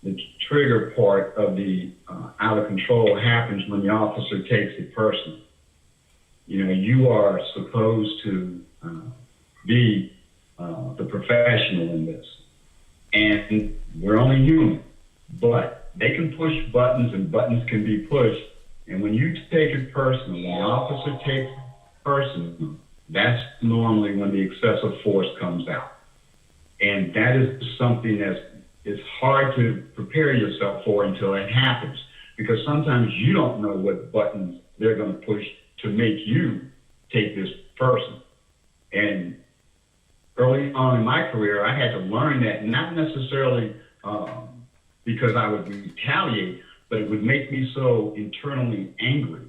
the trigger part of the out of control happens when the officer takes it personal. You are supposed to be the professional in this. And we're only human, but they can push buttons and buttons can be pushed. And when you take it personal, when the officer takes it personal, that's normally when the excessive force comes out. And that is something it's hard to prepare yourself for until it happens, because sometimes you don't know what buttons they're going to push to make you take this person. And early on in my career, I had to learn that, not necessarily because I would retaliate, but it would make me so internally angry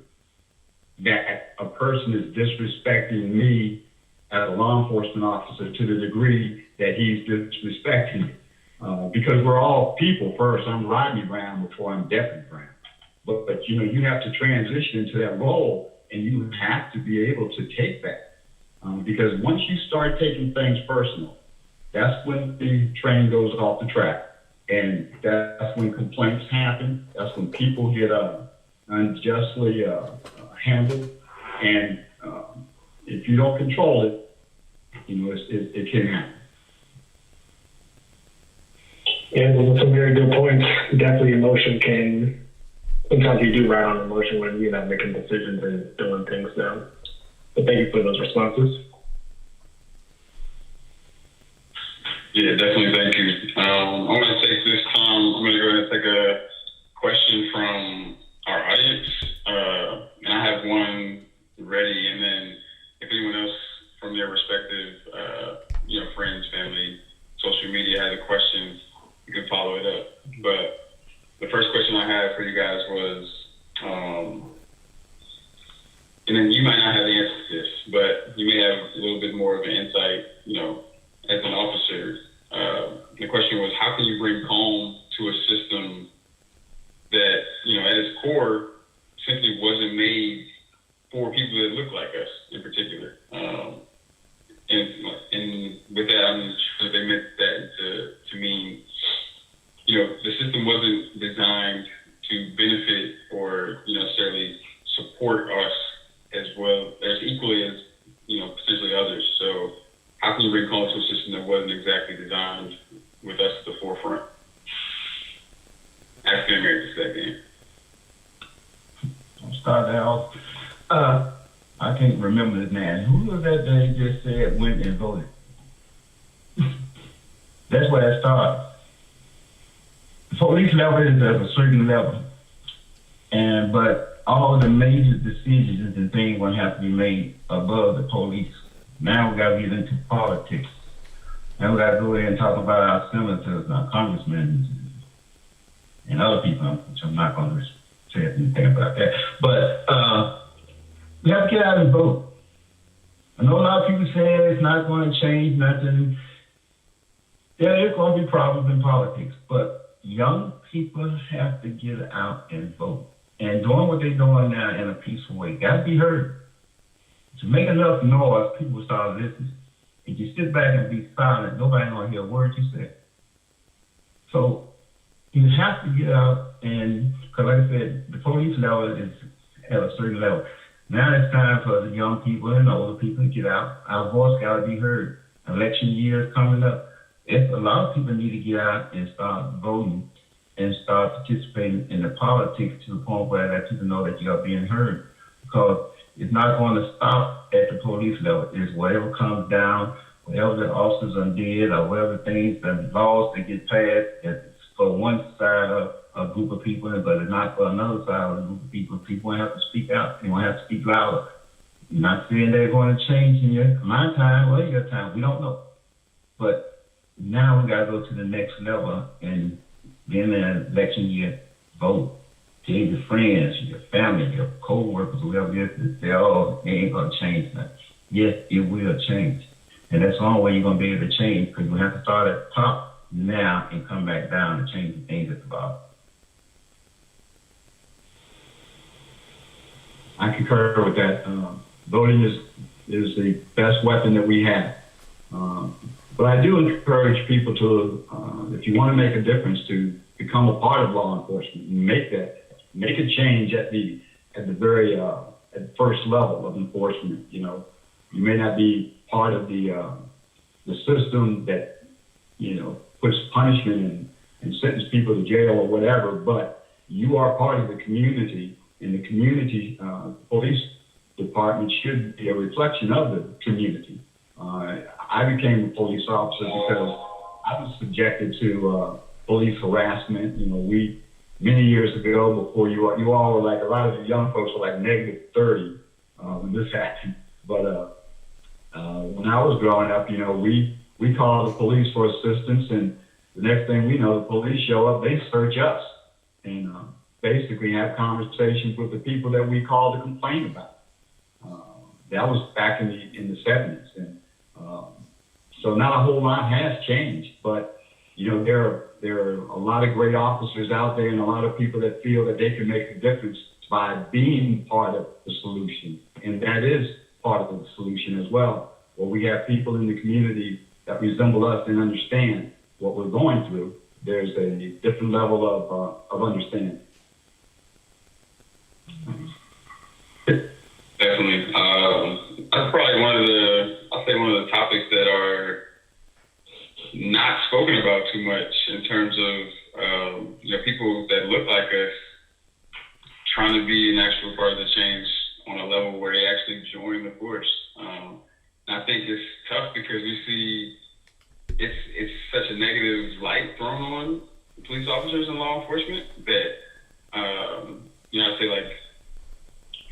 that a person is disrespecting me as a law enforcement officer to the degree that he's disrespecting me. Because we're all people first. I'm Rodney Brown before I'm Deputy Brown. But you have to transition into that role, and you have to be able to take that. Because once you start taking things personal, That's when the train goes off the track. And that's when complaints happen. That's when people get unjustly handled. And if you don't control it, it can happen. Yeah, those are some very good points. Definitely emotion can, sometimes you do ride on emotion when you're not making decisions and doing things now. But thank you for those responses. Yeah, definitely. Thank you. I'm going to take this time. I'm going to go ahead and take a question from our audience. And I have one ready. And then if anyone else from their respective, friends, family, social media has a question, you can follow it up. But the first question I had for you guys was, and then you might not have the answer to this, but you may have a little bit more of an insight, as an officer. The question was, how can you bring calm to a system that, at its core, simply wasn't made for people that look like us in particular? And with that, I'm sure they meant that to mean, the system wasn't designed to benefit or necessarily support us as well as equally as potentially others. So how can you bring calm to a system that wasn't exactly designed with us at the forefront? African Americans that game. I'll start that off. I can't remember his name. Who was that he just said went and voted? That's where it started. The police level is at a certain level. But all the major decisions and things will have to be made above the police. Now we got to get into politics. Now we got to go in and talk about our senators, our congressmen, and other people, which I'm not going to say anything about that. But we have to get out and vote. I know a lot of people say it's not going to change nothing. Yeah, there's going to be problems in politics, but young people have to get out and vote. And doing what they're doing now in a peaceful way, got to be heard. To make enough noise, people start listening. If you sit back and be silent, nobody gonna hear a word you say. So you have to get out and, because like I said, the police level is at a certain level. Now it's time for the young people and the older people to get out. Our voice got to be heard. Election year is coming up. A lot of people need to get out and start voting and start participating in the politics to the point where that people know that you are being heard. Because it's not going to stop at the police level. It's whatever comes down, whatever the officers did, or whatever things, the laws that get passed, it's for one side of a group of people, but it's not for another side of a group of people. People won't have to speak out. They won't have to speak louder. You're not saying they're going to change in my time or your time. We don't know. But now we got to go to the next level, and then in election year, vote. Tell your friends, your family, your co-workers, whoever it is, they ain't going to change nothing. Yes, it will change. And that's the only way you're going to be able to change, because you have to start at the top now and come back down and change the things at the bottom. I concur with that. Voting is the best weapon that we have. But I do encourage people to, if you want to make a difference, to become a part of law enforcement and make a change at the very at the first level of enforcement. You may not be part of the system that puts punishment and sentence people to jail or whatever, but you are part of the community, and the community police department should be a reflection of the community. I became a police officer because I was subjected to police harassment. Many years ago, before you all were like, a lot of the young folks were like -30 when this happened. But when I was growing up, we called the police for assistance, and the next thing we know, the police show up, they search us, and basically have conversations with the people that we called to complain about. That was back in the 70s, and so not a whole lot has changed, but there are a lot of great officers out there and a lot of people that feel that they can make a difference by being part of the solution. And that is part of the solution as well, where we have people in the community that resemble us and understand what we're going through, there's a different level of understanding. Definitely. That's probably one of the topics that are not spoken about too much in terms of people that look like us trying to be an actual part of the change on a level where they actually join the force. And I think it's tough because we see it's such a negative light thrown on police officers and law enforcement that I say, like,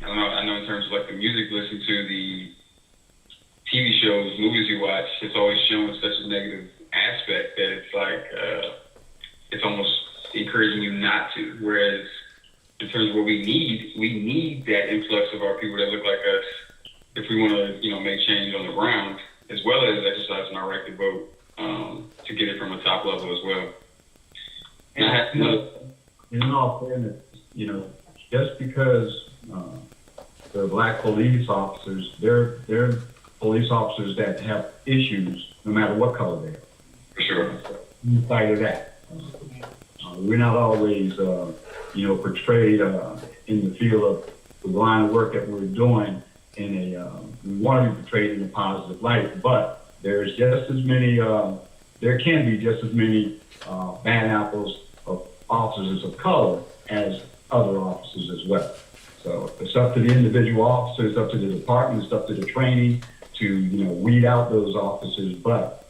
I know in terms of like the music you listen to, the TV shows, movies you watch, it's always shown such a negative aspect that it's like it's almost encouraging you not to. Whereas in terms of what we need that influx of our people that look like us if we want to, make change on the ground, as well as exercising our right to vote to get it from a top level as well. In all fairness, just because they're black police officers, they're police officers that have issues no matter what color they are. For sure. In spite of that. We're not always, portrayed in the field of the line of work that we're doing we want to be portrayed in a positive light, but there's just as many, there can be just as many bad apples of officers of color as other officers as well. So it's up to the individual officer, it's up to the department, it's up to the training to, weed out those officers, but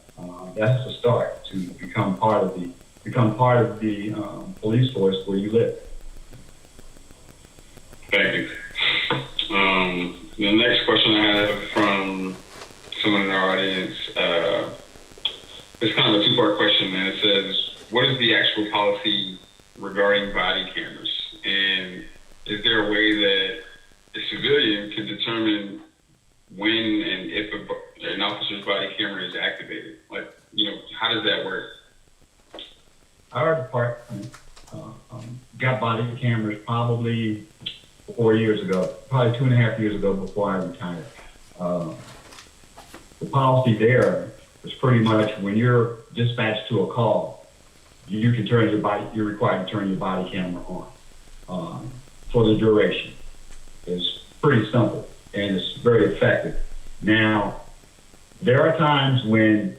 that's the start to become part of the police force where you live. Thank you. The next question I have from someone in our audience, it's kind of a two-part question, and it says, what is the actual policy regarding body cameras? And is there a way that a civilian can determine when and if an officer's body camera is activated? Like, how does that work? Our department got body cameras probably 4 years ago, probably 2.5 years ago before I retired. The policy there is pretty much when you're dispatched to a call, you're required to turn your body camera on for the duration. It's pretty simple and it's very effective. Now, there are times when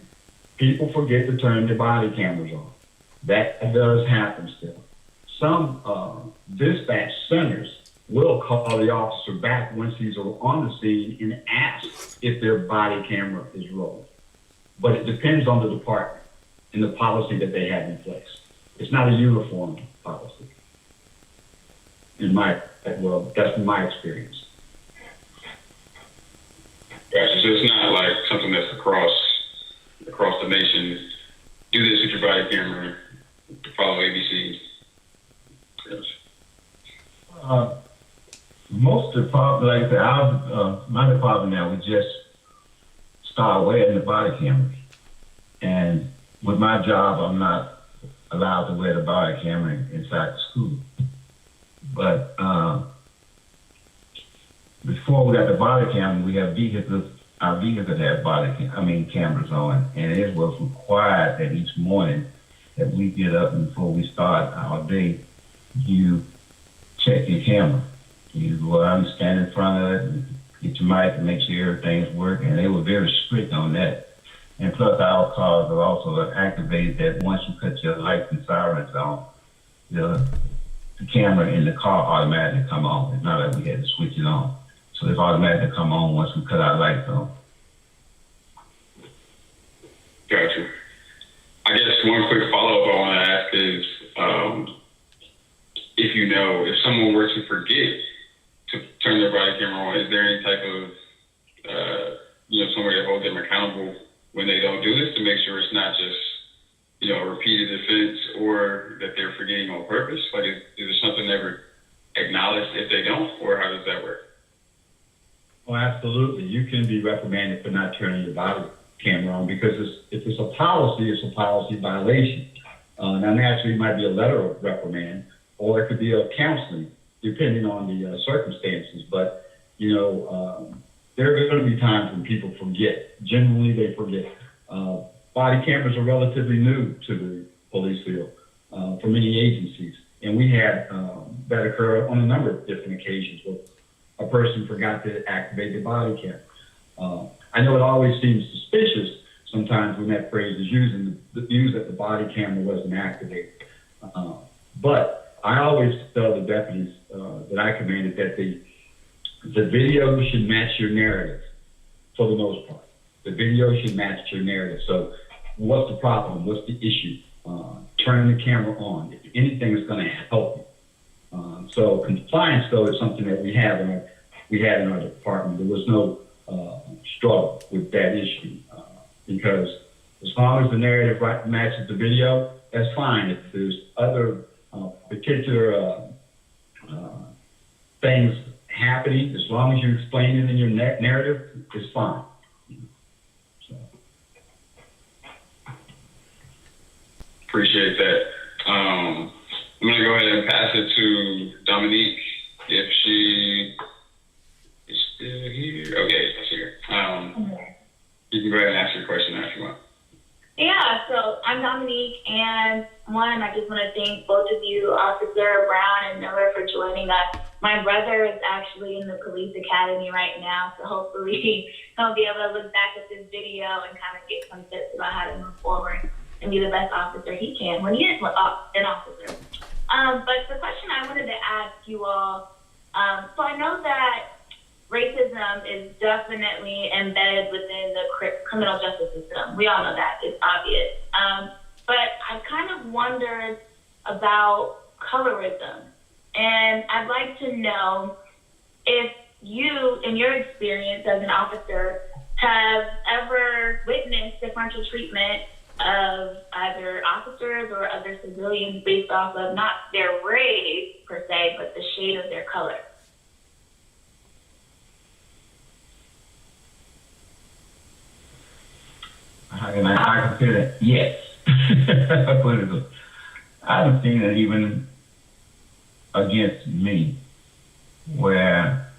people forget to turn their body cameras on. That does happen still. Some dispatch centers will call the officer back once he's on the scene and ask if their body camera is rolling. But it depends on the department and the policy that they have in place. It's not a uniform policy. That's my experience. Gotcha. So it's not like something that's across the nation. Do this with your body camera. Follow ABC. Yes. Most departments, like I said, my department now, we just start wearing the body cameras. And with my job, I'm not allowed to wear the body camera inside the school. But before we got the body camera, we have vehicles. Our vehicles have cameras on, and it was required that each morning that we get up and before we start our day, you check your camera. You go out and stand in front of it and get your mic and make sure everything's working. And they were very strict on that. And plus our cars are also activated that once you cut your lights and sirens on, the camera in the car automatically come on. It's not like we had to switch it on. So it's automatically come on once we cut our lights on. Gotcha. I guess one quick follow-up I want to ask is, if someone were to forget to turn their body camera on, is there any type of, somebody to hold them accountable when they don't do this to make sure it's not just, a repeated offense or that they're forgetting on purpose? Like, is there something ever acknowledged if they don't, or how does that work? Oh, absolutely. You can be reprimanded for not turning your body camera on because if it's a policy violation. Now, naturally, it might be a letter of reprimand, or it could be a counseling, depending on the circumstances. But, there are going to be times when people forget. Generally, they forget. body cameras are relatively new to the police field for many agencies. And we had that occur on a number of different occasions where a person forgot to activate the body cam. I know it always seems suspicious sometimes when that phrase is used that the body camera wasn't activated. But I always tell the deputies that I commanded that the video should match your narrative for the most part. The video should match your narrative. So what's the problem? What's the issue? Turn the camera on. If anything is going to help you. So compliance, though, is something that we had in our department. There was no struggle with that issue because as long as the narrative matches the video, that's fine. If there's other particular things happening, as long as you explain it in your narrative, it's fine. So. Appreciate that. I'm going to go ahead and pass it to Dominique if she is still here. Okay, she's here. You can go ahead and ask your question now if you want. Yeah, so I'm Dominique, and one, I just want to thank both of you, Officer Brown and Miller, for joining us. My brother is actually in the police academy right now, so hopefully he'll be able to look back at this video and kind of get some tips about how to move forward and be the best officer he can when he is an officer. But the question I wanted to ask you all, so I know that racism is definitely embedded within the criminal justice system. We all know that. It's obvious. But I kind of wondered about colorism. And I'd like to know if you, in your experience as an officer, have ever witnessed differential treatment of either officers or other civilians based off of not their race, per se, but the shade of their color. I can say that, yes. I've seen it even against me, where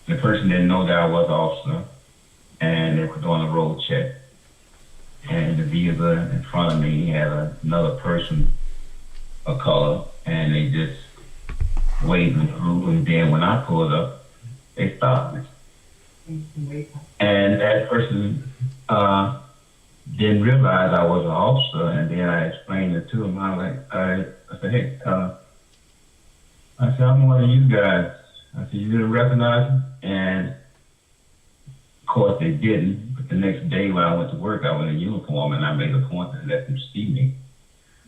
the person didn't know that I was an officer, and they were doing a road check, and the vehicle in front of me had another person of color, and they just waved me through, and then when I pulled up, they stopped me. And that person didn't realize I was an officer, and then I explained it to him. I said, hey, I said, I'm one of you guys. I said, you didn't recognize him? And of course they didn't, but the next day when I went to work, I was in uniform, and I made a point to let them see me.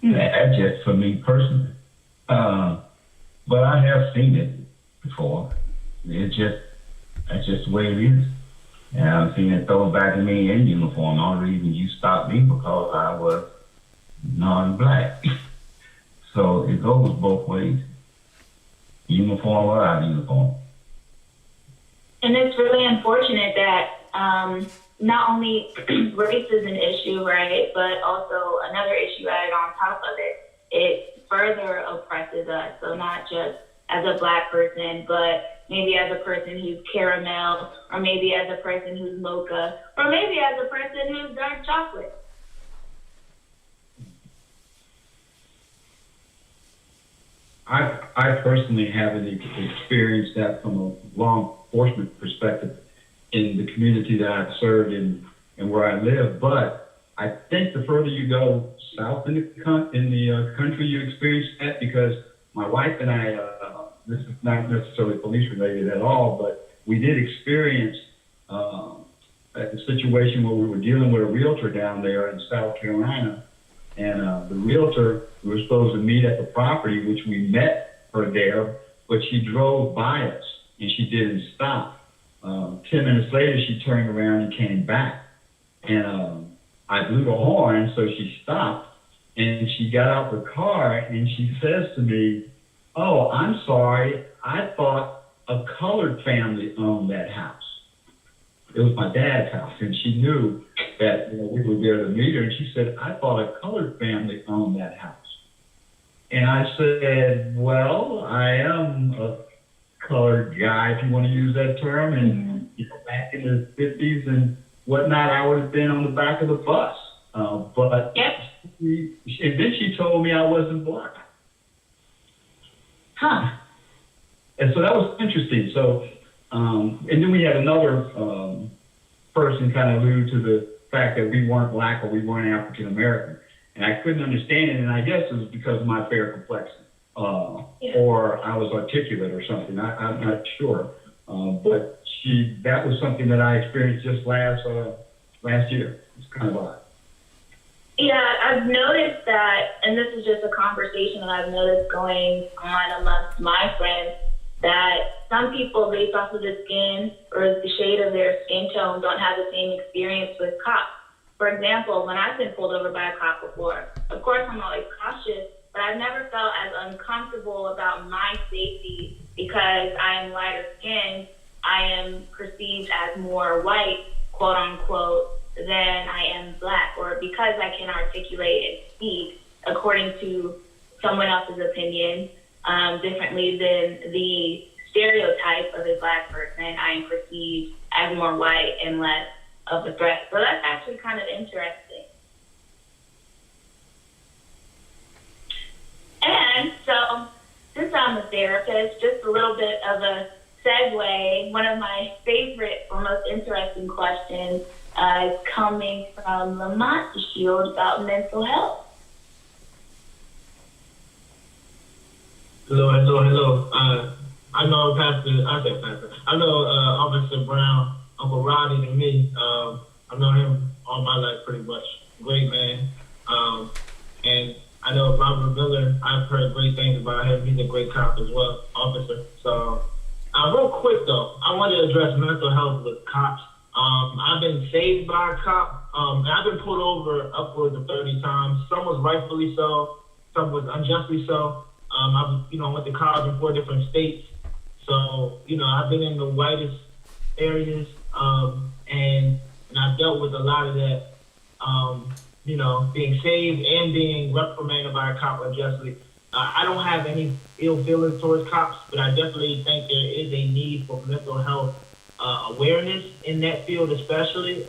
That's just for me personally. But I have seen it before. That's just the way it is. And I've seen it thrown back at me in uniform. The only reason you stopped me because I was non-black. So it goes both ways, uniform or out of uniform. And it's really unfortunate that not only race is an issue, right, but also another issue added on top of it. It further oppresses us. So not just as a black person, but maybe as a person who's caramel, or maybe as a person who's mocha, or maybe as a person who's dark chocolate. I personally haven't experienced that from a law enforcement perspective in the community that I've served in and where I live, but I think the further you go south in the country, you experience that, because my wife and I, this is not necessarily police related at all, but we did experience a situation where we were dealing with a realtor down there in South Carolina, and the realtor, we were supposed to meet at the property, which we met her there, but she drove by us and she didn't stop. 10 minutes later, she turned around and came back, and I blew the horn, so she stopped, and she got out the car and she says to me, "Oh, I'm sorry, I thought a colored family owned that house." It was my dad's house, and she knew that we were there to meet her, and she said, "I thought a colored family owned that house." And I said, "Well, I am a colored guy, if you want to use that term, and back in the 50s and whatnot, I would have been on the back of the bus. But Yep. and then she told me I wasn't black. Huh. And so that was interesting. So, and then we had another person kind of allude to the fact that we weren't black or we weren't African American. And I couldn't understand it, and I guess it was because of my fair complexion. Or I was articulate or something. I'm not sure. But that was something that I experienced just last year. It's kind of odd. Yeah, I've noticed that, and this is just a conversation that I've noticed going on amongst my friends, that some people, based off of the skin or the shade of their skin tone, don't have the same experience with cops. For example, when I've been pulled over by a cop before, of course I'm always cautious, but I've never felt as uncomfortable about my safety because I am lighter skinned. I am perceived as more white, quote unquote, than I am black, or because I can articulate and speak according to someone else's opinion differently than the stereotype of a black person, I am perceived as more white and less of a threat. So that's actually kind of interesting. And so, since I'm a therapist, just a little bit of a segue, one of my favorite or most interesting questions is coming from Lamont Shield about mental health. Hello. I know Officer Brown, Uncle Roddy, and me. I've known him all my life pretty much. Great man. And I know Robert Miller, I've heard great things about him. He's a great cop as well, officer. So, real quick though, I want to address mental health with cops. I've been saved by a cop, and I've been pulled over upwards of 30 times. Some was rightfully so, some was unjustly so. I went to college in 4 different states. So, I've been in the whitest areas, and I've dealt with a lot of that, being saved and being reprimanded by a cop unjustly. I don't have any ill feelings towards cops, but I definitely think there is a need for mental health awareness in that field, especially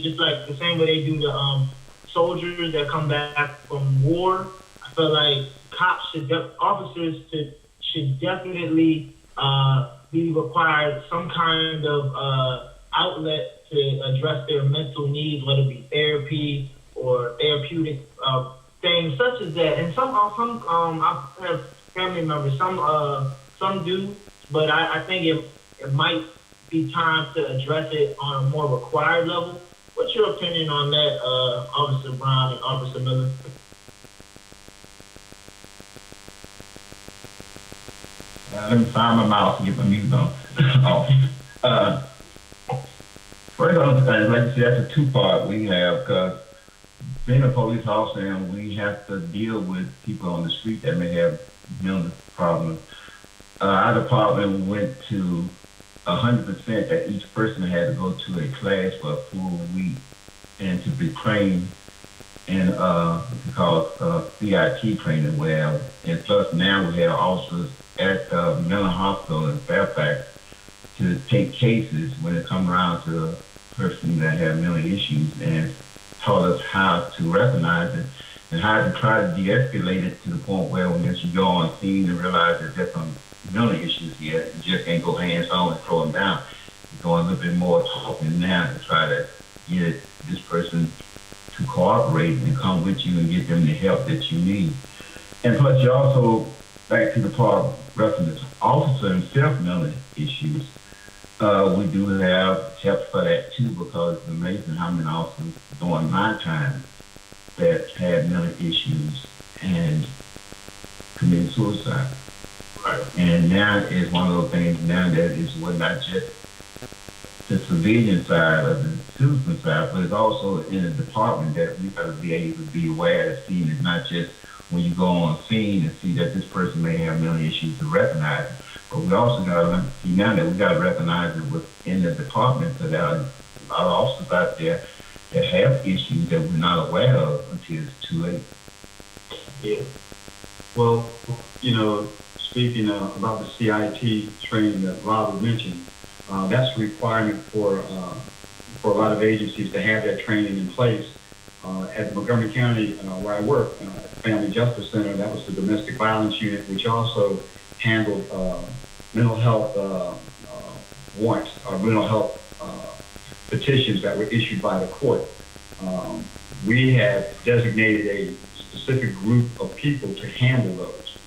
just like the same way they do the soldiers that come back from war. I feel like cops officers should definitely be required some kind of outlet to address their mental needs, whether it be therapy or therapeutic things such as that. And some I have family members, some do, but I think it might be time to address it on a more required level. What's your opinion on that, Officer Brown and Officer Miller? Let me find my mouth and get my mute on. First, like you said, that's a two-part we have, because being a police officer, and we have to deal with people on the street that may have mental problems. Our department went to 100% that each person had to go to a class for a full week and to be trained in what's called CIT training, where, and plus now we have officers at the mental hospital in Fairfax to take cases when it comes around to a person that have mental issues, and taught us how to recognize it and how to try to de-escalate it to the point where when you go on scene and realize that there's some mental issues here, you just can't go hands-on and throw them down. You're going a little bit more talking now to try to get this person to cooperate and come with you and get them the help that you need. And plus, you also, back to the part reference officer and self-mental issues, we do have help for that too, because it's amazing how many officers during my time that had mental issues and committed suicide. Right. And now it's one of those things now that is not just the civilian side of the citizen side, but it's also in the department that we got to be able to be aware that scene is not just when you go on scene and see that this person may have mental issues to recognize it. But we also got to see now that we got to recognize it within the department, so there are a lot of officers out there that have issues that we're not aware of until it's too late. Yeah. Well, speaking about the CIT training that Robert mentioned, that's a requirement for for a lot of agencies to have that training in place. At Montgomery County, where I work, at the Family Justice Center, that was the domestic violence unit, which also handled mental health warrants or mental health petitions that were issued by the court. We have designated a specific group of people to handle those,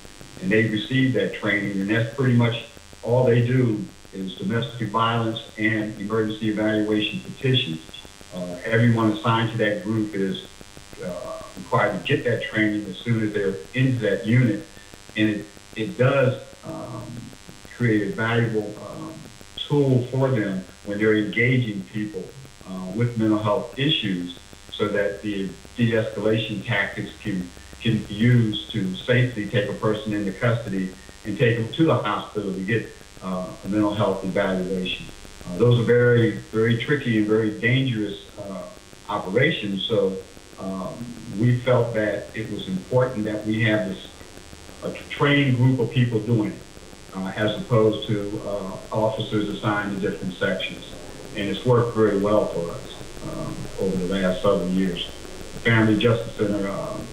and they receive that training, and that's pretty much all they do is domestic violence and emergency evaluation petitions. Everyone assigned to that group is required to get that training as soon as they're into that unit, and it does create a valuable tool for them when they're engaging people with mental health issues, so that the de-escalation tactics can be used to safely take a person into custody and take them to the hospital to get a mental health evaluation. Those are very, very tricky and very dangerous operations, so we felt that it was important that we have a trained group of people doing it, as opposed to officers assigned to different sections. And it's worked very well for us over the last several years. The Family Justice Center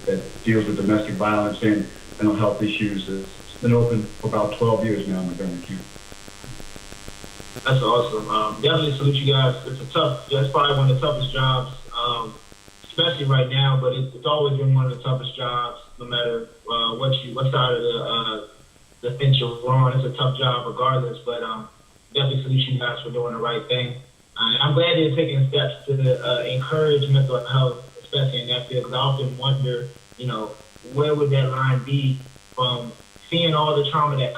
that deals with domestic violence and mental health issues has been open for about 12 years now in Montgomery County. That's awesome. Definitely salute you guys. That's probably one of the toughest jobs, especially right now, but it's always been one of the toughest jobs, no matter what side of the fence you're on. It's a tough job regardless, but definitely salute you guys for doing the right thing. I'm glad you're taking steps to encourage mental health, especially in that field, because I often wonder, where would that line be from seeing all the trauma that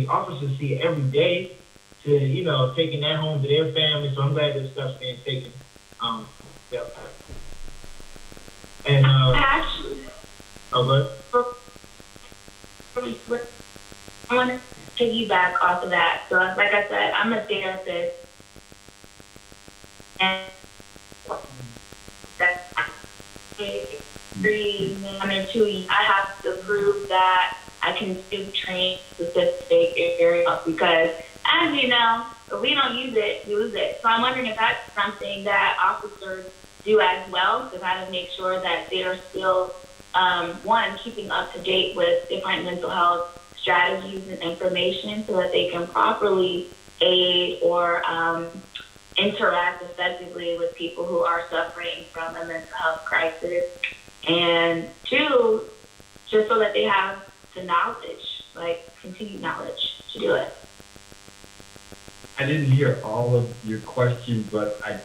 officers see every day, to, taking that home to their family. So I'm glad this stuff's being taken. Yep. And, Actually, oh, good. I want to piggyback off of that. So, like I said, I'm a therapist. And that's I'm in 2 years. I have to prove that I can do train specific areas, because, as you know, if we don't use it, we lose it. So I'm wondering if that's something that officers do as well, to kind of make sure that they are still, one, keeping up to date with different mental health strategies and information, so that they can properly aid or interact effectively with people who are suffering from a mental health crisis. And two, just so that they have the knowledge, like continued knowledge to do it. I didn't hear all of your question, but I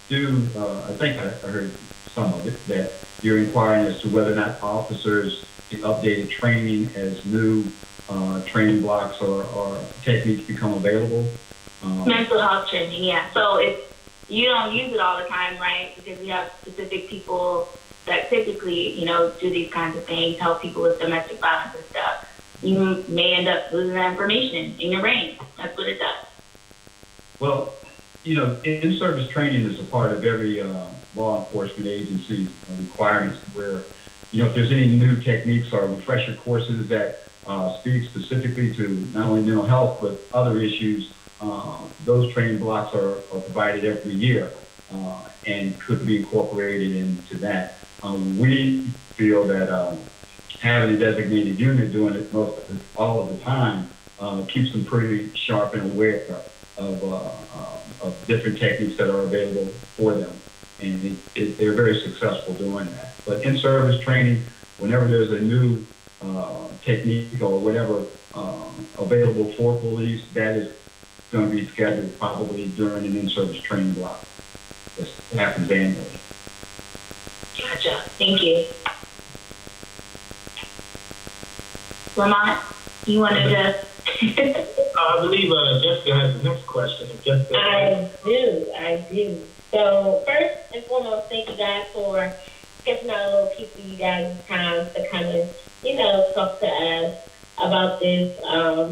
do, I think I heard some of it, that you're inquiring as to whether or not officers get updated training as new training blocks or techniques become available. Mental health training, yeah. So if you don't use it all the time, right, because we have specific people that typically, do these kinds of things, help people with domestic violence and stuff, you may end up losing that information in your brain. That's what it does. Well, in-service training is a part of every law enforcement agency requirements, where, if there's any new techniques or refresher courses that speak specifically to not only mental health, but other issues, those training blocks are provided every year and could be incorporated into that. We feel that having a designated unit doing it all of the time keeps them pretty sharp and aware of different techniques that are available for them, and they're very successful doing that. But in-service training, whenever there's a new technique or whatever available for police, that is going to be scheduled probably during an in-service training block. This happens annually. Gotcha. Thank you. Lamont, you wanted to... I believe Jessica has the next question. Jessica, I do. So first and foremost, thank you guys for taking out a little piece of you guys' time to come and, talk to us about this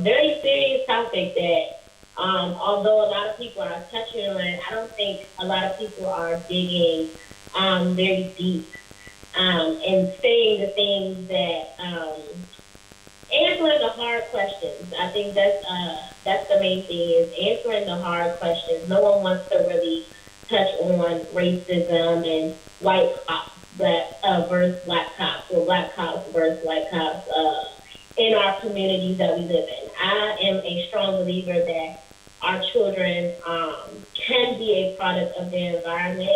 very serious topic that, although a lot of people are touching on it, I don't think a lot of people are digging very deep and saying the things that answering the hard questions. I think that's the main thing, is answering the hard questions. No one wants to really touch on racism and white cops versus black cops, or black cops versus white cops in our communities that we live in. I am a strong believer that our children can be a product of their environment.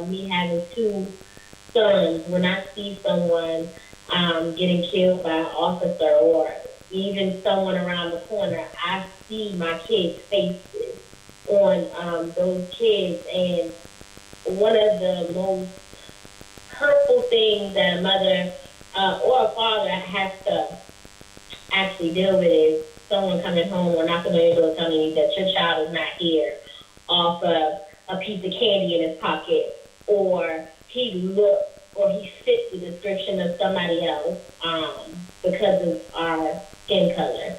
Me having two sons, when I see someone getting killed by an officer or even someone around the corner, I see my kids' faces on those kids. And one of the most hurtful things that a mother or a father has to actually deal with is someone coming home or knocking on your door telling you that your child is not here off of a piece of candy in his pocket, or he fits the description of somebody else because of our skin color.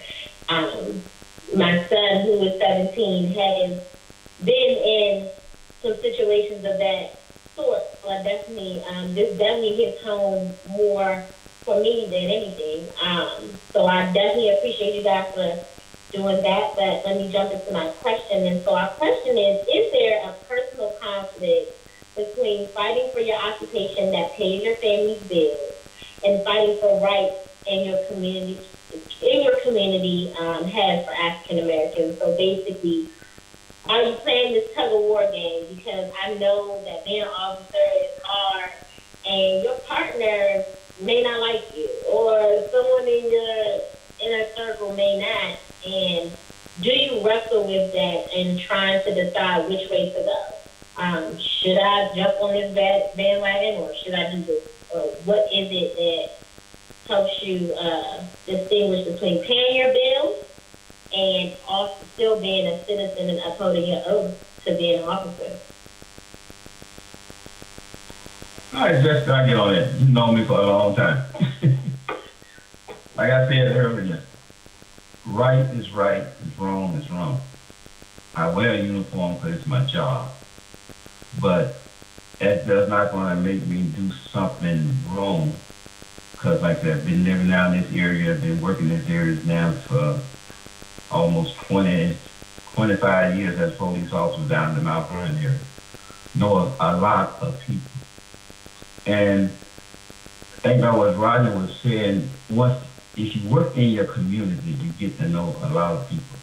My son, who is 17, has been in some situations of that sort. So I definitely, this definitely hits home more for me than anything. So I definitely appreciate you guys for doing that. But let me jump into my question. And so our question is there a personal conflict between fighting for your occupation that pays your family's bills and fighting for rights in your community has for African Americans? So basically, are you playing this tug of war game? Because I know that being an officer is hard, and your partner may not like you, or someone in your inner circle may not. And do you wrestle with that and trying to decide which way to go? Should I jump on this bandwagon, or should I do this? Or what is it that helps you distinguish between paying your bills and also still being a citizen and upholding your oath to be an officer? All right, Jessica, I get on it. You know me for a long time. Like I said earlier, right is right, and wrong is wrong. I wear a uniform because it's my job, but that does not going to make me do something wrong. Because like I said, I've been living out in this area, I've been working in this area now for almost 25 years as a police officer down in the Mount Vernon area. Know a lot of people. And I think about what Roger was saying, if you work in your community, you get to know a lot of people.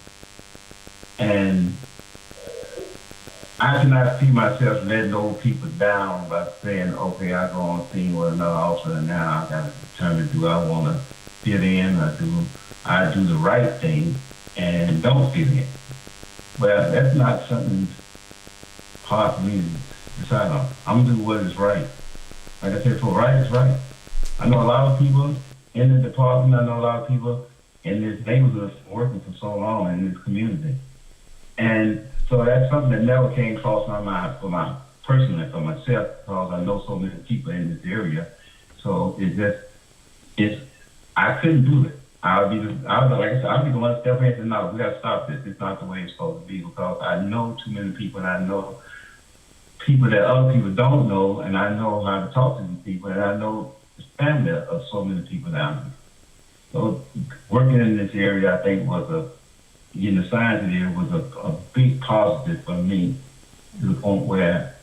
And I cannot see myself letting those people down by saying, okay, I go on scene with another officer and now I got to determine, do I want to fit in, or do I do the right thing and don't fit in? Well, that's not something hard for me to decide on. I'm going to do what is right. Like I said, for right is right. I know a lot of people in the department. I know a lot of people in this neighborhood working for so long in this community. And so that's something that never came across my mind for my personally, for myself, because I know so many people in this area. So I couldn't do it. I'll be the one stepping in and say, no, we got to stop this. It's not the way it's supposed to be, because I know too many people, and I know people that other people don't know, and I know how to talk to these people, and I know the family of so many people down here. So working in this area, I think getting assigned to there was a big positive for me, to the point where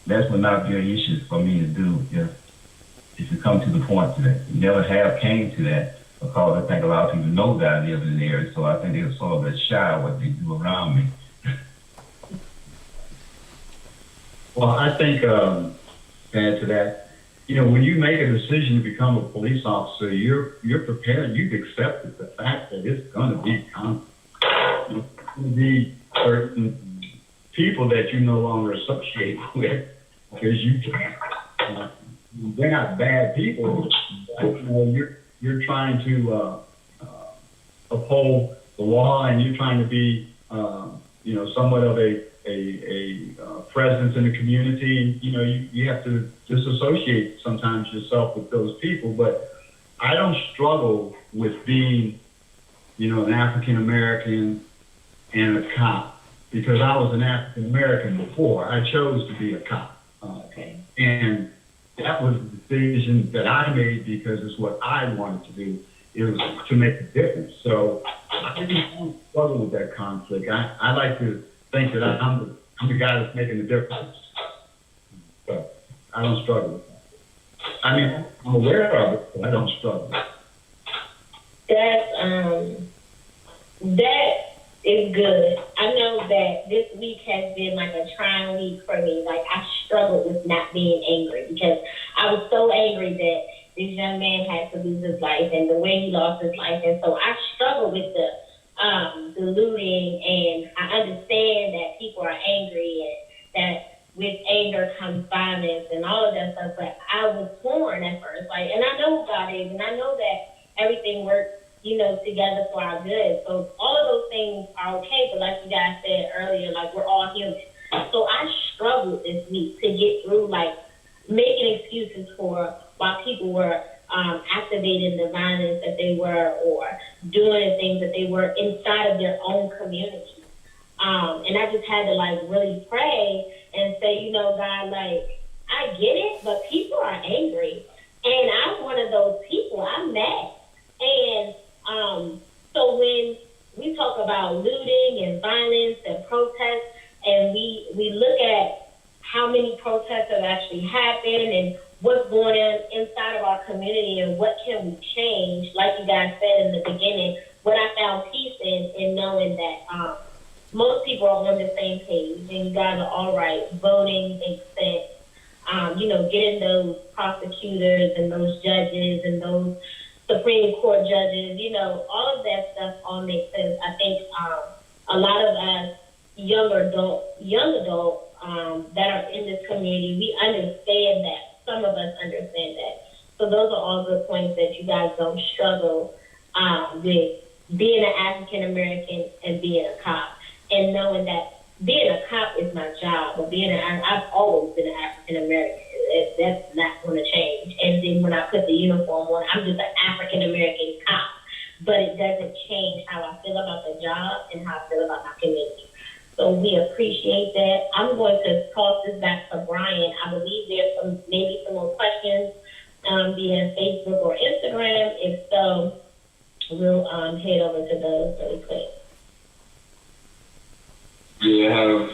that would not be an issue for me to do if it come to the point to that. It never have came to that, because I think a lot of people know that I live in the area, so I think they were sort of shy of what they do around me. Well, I think, add to that, when you make a decision to become a police officer, you're prepared, you've accepted the fact that it's going to be conflict. There's going to be certain people that you no longer associate with, because you can't. They're not bad people, but, you're trying to uphold the law, and you're trying to be, somewhat of a presence in the community. You have to disassociate sometimes yourself with those people. But I don't struggle with being, an African American and a cop, because I was an African American before. I chose to be a cop. And that was the decision that I made, because it's what I wanted to do. It was to make a difference. So I didn't struggle with that conflict. I like to think that I'm the I'm the guy that's making the difference. So I don't struggle with that. I mean, I'm aware of it, but I don't struggle. That is good. I know that this week has been like a trying week for me. Like I struggled with not being angry because I was so angry that this young man had to lose his life and the way he lost his life. And so I struggle with the looting, and I understand that people are angry and that with anger comes violence and all of that stuff. But I was torn at first, like, and I know who God is, and I know that everything works, together for our good. So all of those things are okay. But like you guys said earlier, like we're all human. So I struggled this week to get through, like making excuses for why people were activating the violence that they were, or doing the things that they were inside of their own community. And I just had to like really pray and say, God, like, I get it, but people are angry. And I'm one of those people. I'm mad. And so when we talk about looting and violence and protests, and we look at how many protests have actually happened and what's going on inside of our community and what can we change, like you guys said in the beginning, what I found peace in knowing that most people are on the same page and you guys are all right. Voting makes sense. Getting those prosecutors and those judges and those Supreme Court judges, all of that stuff all makes sense. I think a lot of us young adults that are in this community, we understand that. Some of us understand that. So those are all good points that you guys don't struggle with being an African American and being a cop, and knowing that being a cop is my job, but I've always been an African American. That's not going to change. And then when I put the uniform on, I'm just an African American cop, but it doesn't change how I feel about the job and how I feel about my community. So we appreciate that. I'm going to toss this back to Brian. I believe there's maybe some more questions via Facebook or Instagram. If so, we'll head over to those really quick. Yeah, I have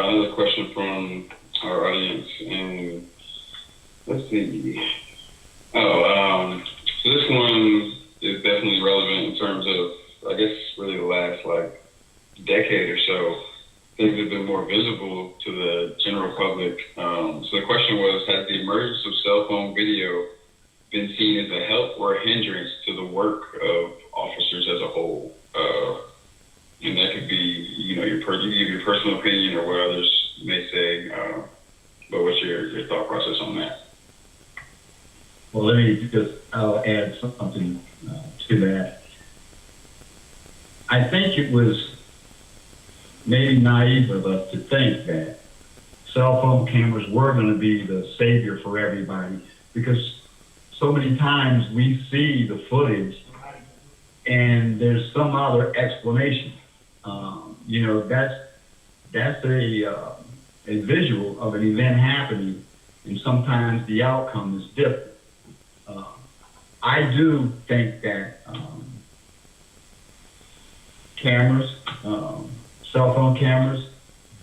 another question from our audience, and let's see. So this one is definitely relevant in terms of, I guess, really the last decade or so. Things have been more visible to the general public. So the question was, has the emergence of cell phone video been seen as a help or a hindrance to the work of officers as a whole? And that could be, you can give your personal opinion or what others may say, but what's your thought process on that? Well, let me I'll add something to that. I think it was maybe naive of us to think that cell phone cameras were going to be the savior for everybody, because so many times we see the footage and there's some other explanation. That's a visual of an event happening, and sometimes the outcome is different. I do think that cameras, cell phone cameras,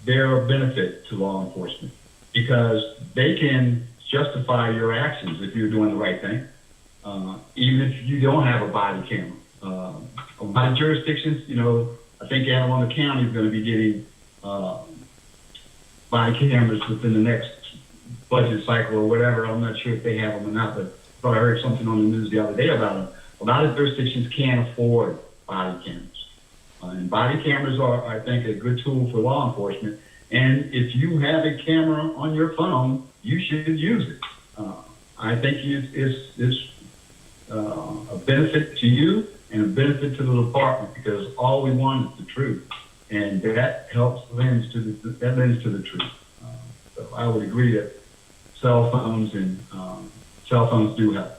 they're a benefit to law enforcement because they can justify your actions if you're doing the right thing, even if you don't have a body camera. A lot of jurisdictions, I think Anne Arundel County is going to be getting body cameras within the next budget cycle or whatever. I'm not sure if they have them or not, but I thought I heard something on the news the other day about them. A lot of jurisdictions can't afford body cameras. And body cameras are, I think, a good tool for law enforcement. And if you have a camera on your phone, you should use it. I think it's a benefit to you and a benefit to the department, because all we want is the truth, and that helps lends to the truth. So I would agree that cell phones do help.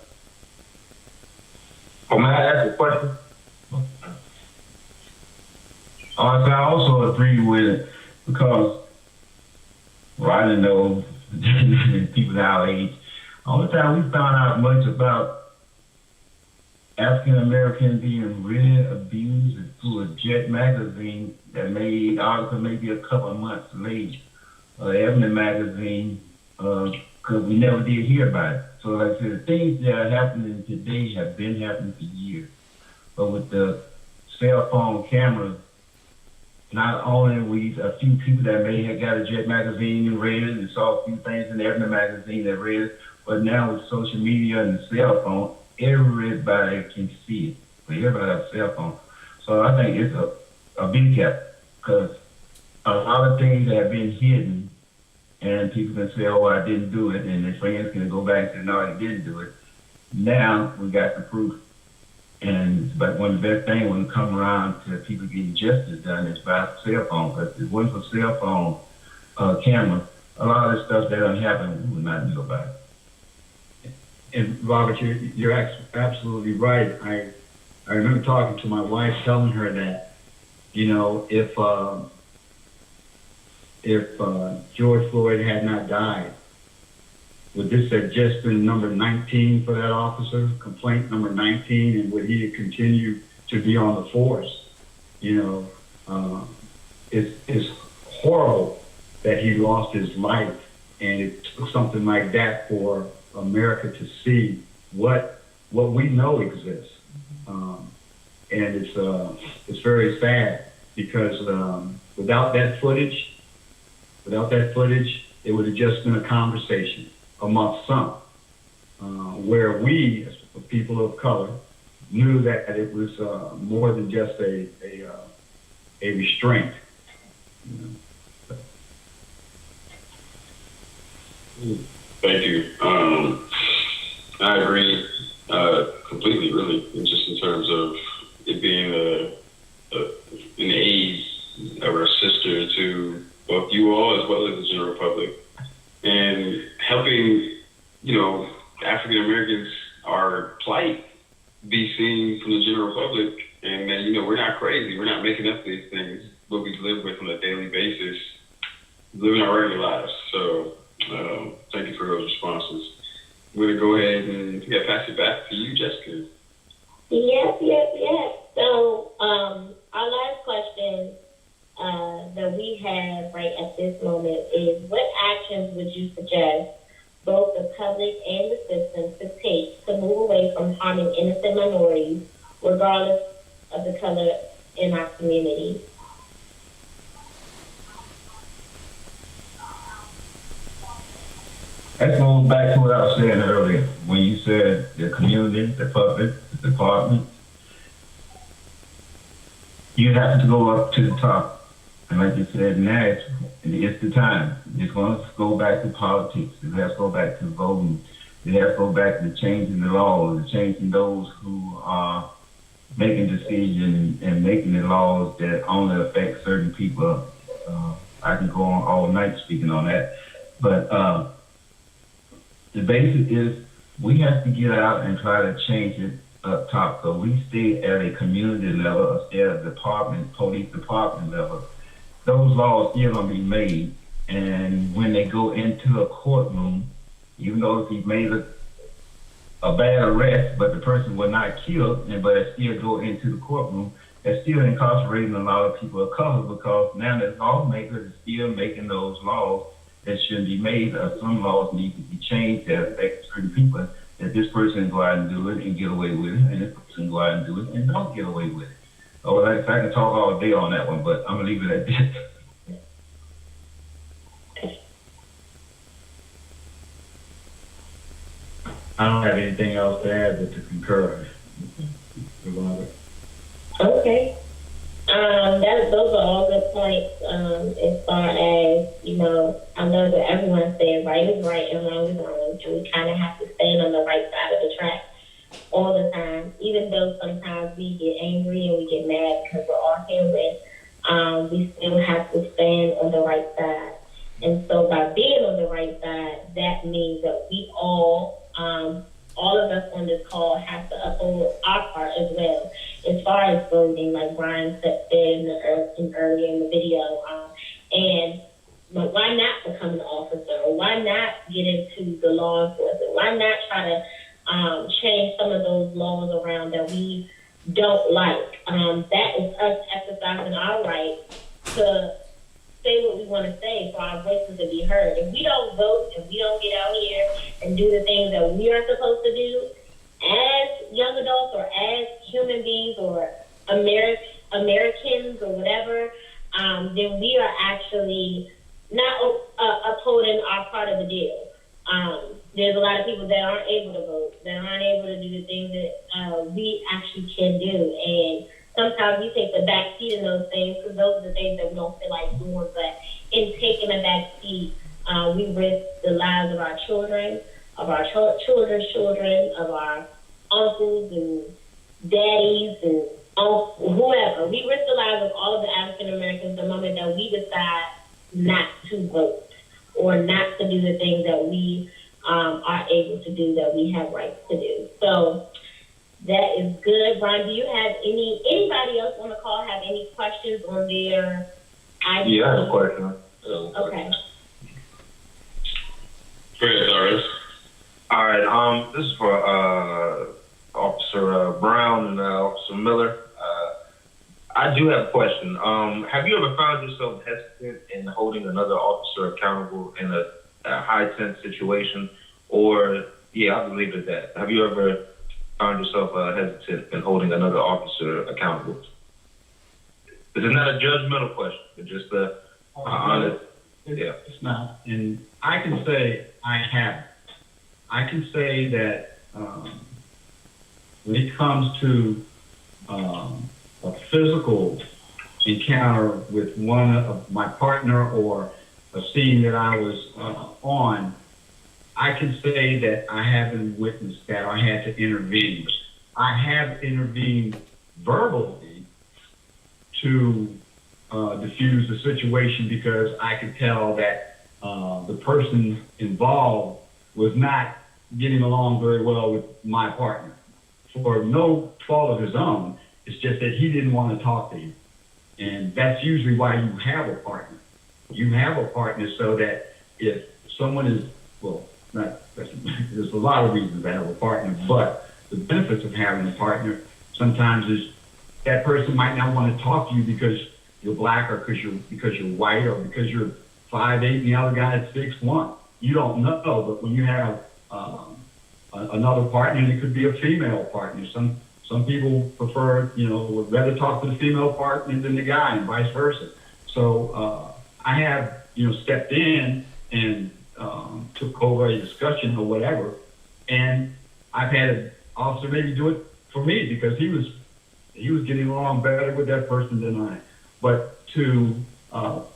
Oh, may I ask a question? I also agree with it because, I didn't know people our age. All the time we found out much about African American being really abused through a Jet magazine that made article maybe a couple of months late, Ebony magazine, because we never did hear about it. So like I said, the things that are happening today have been happening for years. But with the cell phone cameras, not only we a few people that may have got a Jet magazine and read it and saw a few things in the Ebony magazine that read it, but now with social media and the cell phone, everybody can see it. But everybody has a cell phone. So I think it's a big gap because a lot of things that have been hidden and people can say, oh, I didn't do it, and their friends can go back and say, no, I didn't do it. Now we got the proof. But one of the best things when it comes around to people getting justice done is by cell phone. Because if it wasn't for cell phone camera, a lot of this stuff that doesn't happen, we would not know about it. And Robert, you're absolutely right. I remember talking to my wife, telling her that, you know, if George Floyd had not died, would this have just been number 19 for that officer, complaint number 19, and would he continue to be on the force? You know, it's horrible that he lost his life, and it took something like that for America to see what we know exists, and it's very sad because without that footage, it would have just been a conversation amongst some, where we, as people of color, knew that it was more than just a restraint. You know? Thank you. I agree completely, really, just in terms of it being an aid or a sister to both you all as well as the general public, and helping, you know, African Americans, our plight, be seen from the general public, and that, you know, we're not crazy, we're not making up these things, what we live with on a daily basis, living our regular lives. So thank you for those responses. I'm going to go ahead and pass it back to you, Jessica. Yes. So our last question that we have right at this moment is, what actions would you suggest both the public and the system to take to move away from harming innocent minorities, regardless of the color in our community? That goes back to what I was saying earlier when you said the community, the public, the department. You have to go up to the top. And like you said, now it's the time. It's going to go back to politics. It has to go back to voting. It has to go back to changing the laws, and changing those who are making decisions and making the laws that only affect certain people. I can go on all night speaking on that. But the basic is we have to get out and try to change it up top. So we stay at a community level instead of department, police department level. Those laws still gonna be made, and when they go into a courtroom, even though if he made a bad arrest, but the person was not killed, but it still go into the courtroom, they're still incarcerating a lot of people of color because now the lawmakers are still making those laws that shouldn't be made. Some laws need to be changed that affect certain people, that this person go out and do it and get away with it, and this person go out and do it and don't get away with it. Oh, well, I can talk all day on that one, but I'm gonna leave it at this. I don't have anything else to add but to concur. Okay. Those are all good points. As far as, you know, I know that everyone said right is right and wrong is wrong, and we kind of have to stand on the right side of the track all the time, even though sometimes we get angry and we get mad because we're all human. We still have to stand on the right side. And so by being on the right side, that means that we all of us on this call have to uphold our part as well. As far as voting, like Brian said earlier in the video, but why not become an officer? Or why not get into the law enforcement? Why not try to change some of those laws around that we don't like. That is us exercising our right to say what we want to say for our voices to be heard. If we don't vote and we don't get out here and do the things that we are supposed to do as young adults or as human beings or Americans or whatever, then we are actually not upholding our part of the deal. There's a lot of people that aren't able to vote, that aren't able to do the things that we actually can do. And sometimes we take the back seat in those things because those are the things that we don't feel like doing. But in taking a back seat, we risk the lives of our children, of our children's children, of our uncles and daddies and whoever. We risk the lives of all of the African Americans the moment that we decide not to vote or not to do the things that we are able to do, that we have rights to do. So that is good. Brian, do you have anybody else on the call have any questions on their ID? Yeah, I have a question. Okay. Go ahead, Cyrus. All right. This is for Officer Brown and Officer Miller. I do have a question. Have you ever found yourself hesitant in holding another officer accountable in a high tense situation? Or, yeah, I'll leave it at that. Have you ever found yourself hesitant in holding another officer accountable? This is not a judgmental question, but just a honest. Yeah. It's not. And I can say I haven't. I can say that when it comes to a physical encounter with one of my partner or a scene that I was on, I can say that I haven't witnessed that or had to intervene. I have intervened verbally to diffuse the situation because I could tell that the person involved was not getting along very well with my partner. For no fault of his own, it's just that he didn't want to talk to you. And that's usually why you have a partner. You have a partner so that if someone is, well, there's a lot of reasons to have a partner, but the benefits of having a partner sometimes is that person might not want to talk to you because you're black or because you're white or because you're 5'8" and the other guy is 6'1". You don't know, but when you have another partner, and it could be a female partner. Some people prefer, would rather talk to the female partner than the guy, and vice versa. So I have, stepped in and took over a discussion or whatever, and I've had an officer maybe do it for me because he was getting along better with that person than I. But to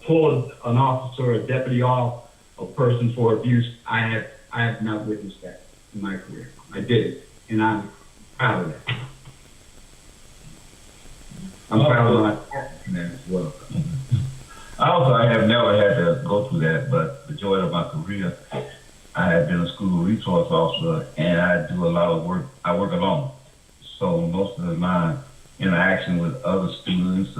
pull an officer, a deputy off a person for abuse, I have not witnessed that in my career. I did it, and I'm proud of that. I'm proud of my as well. I have never had to go through that, but the joy of my career, I have been a school resource officer, and I do a lot of work. I work alone. So most of my interaction with other students,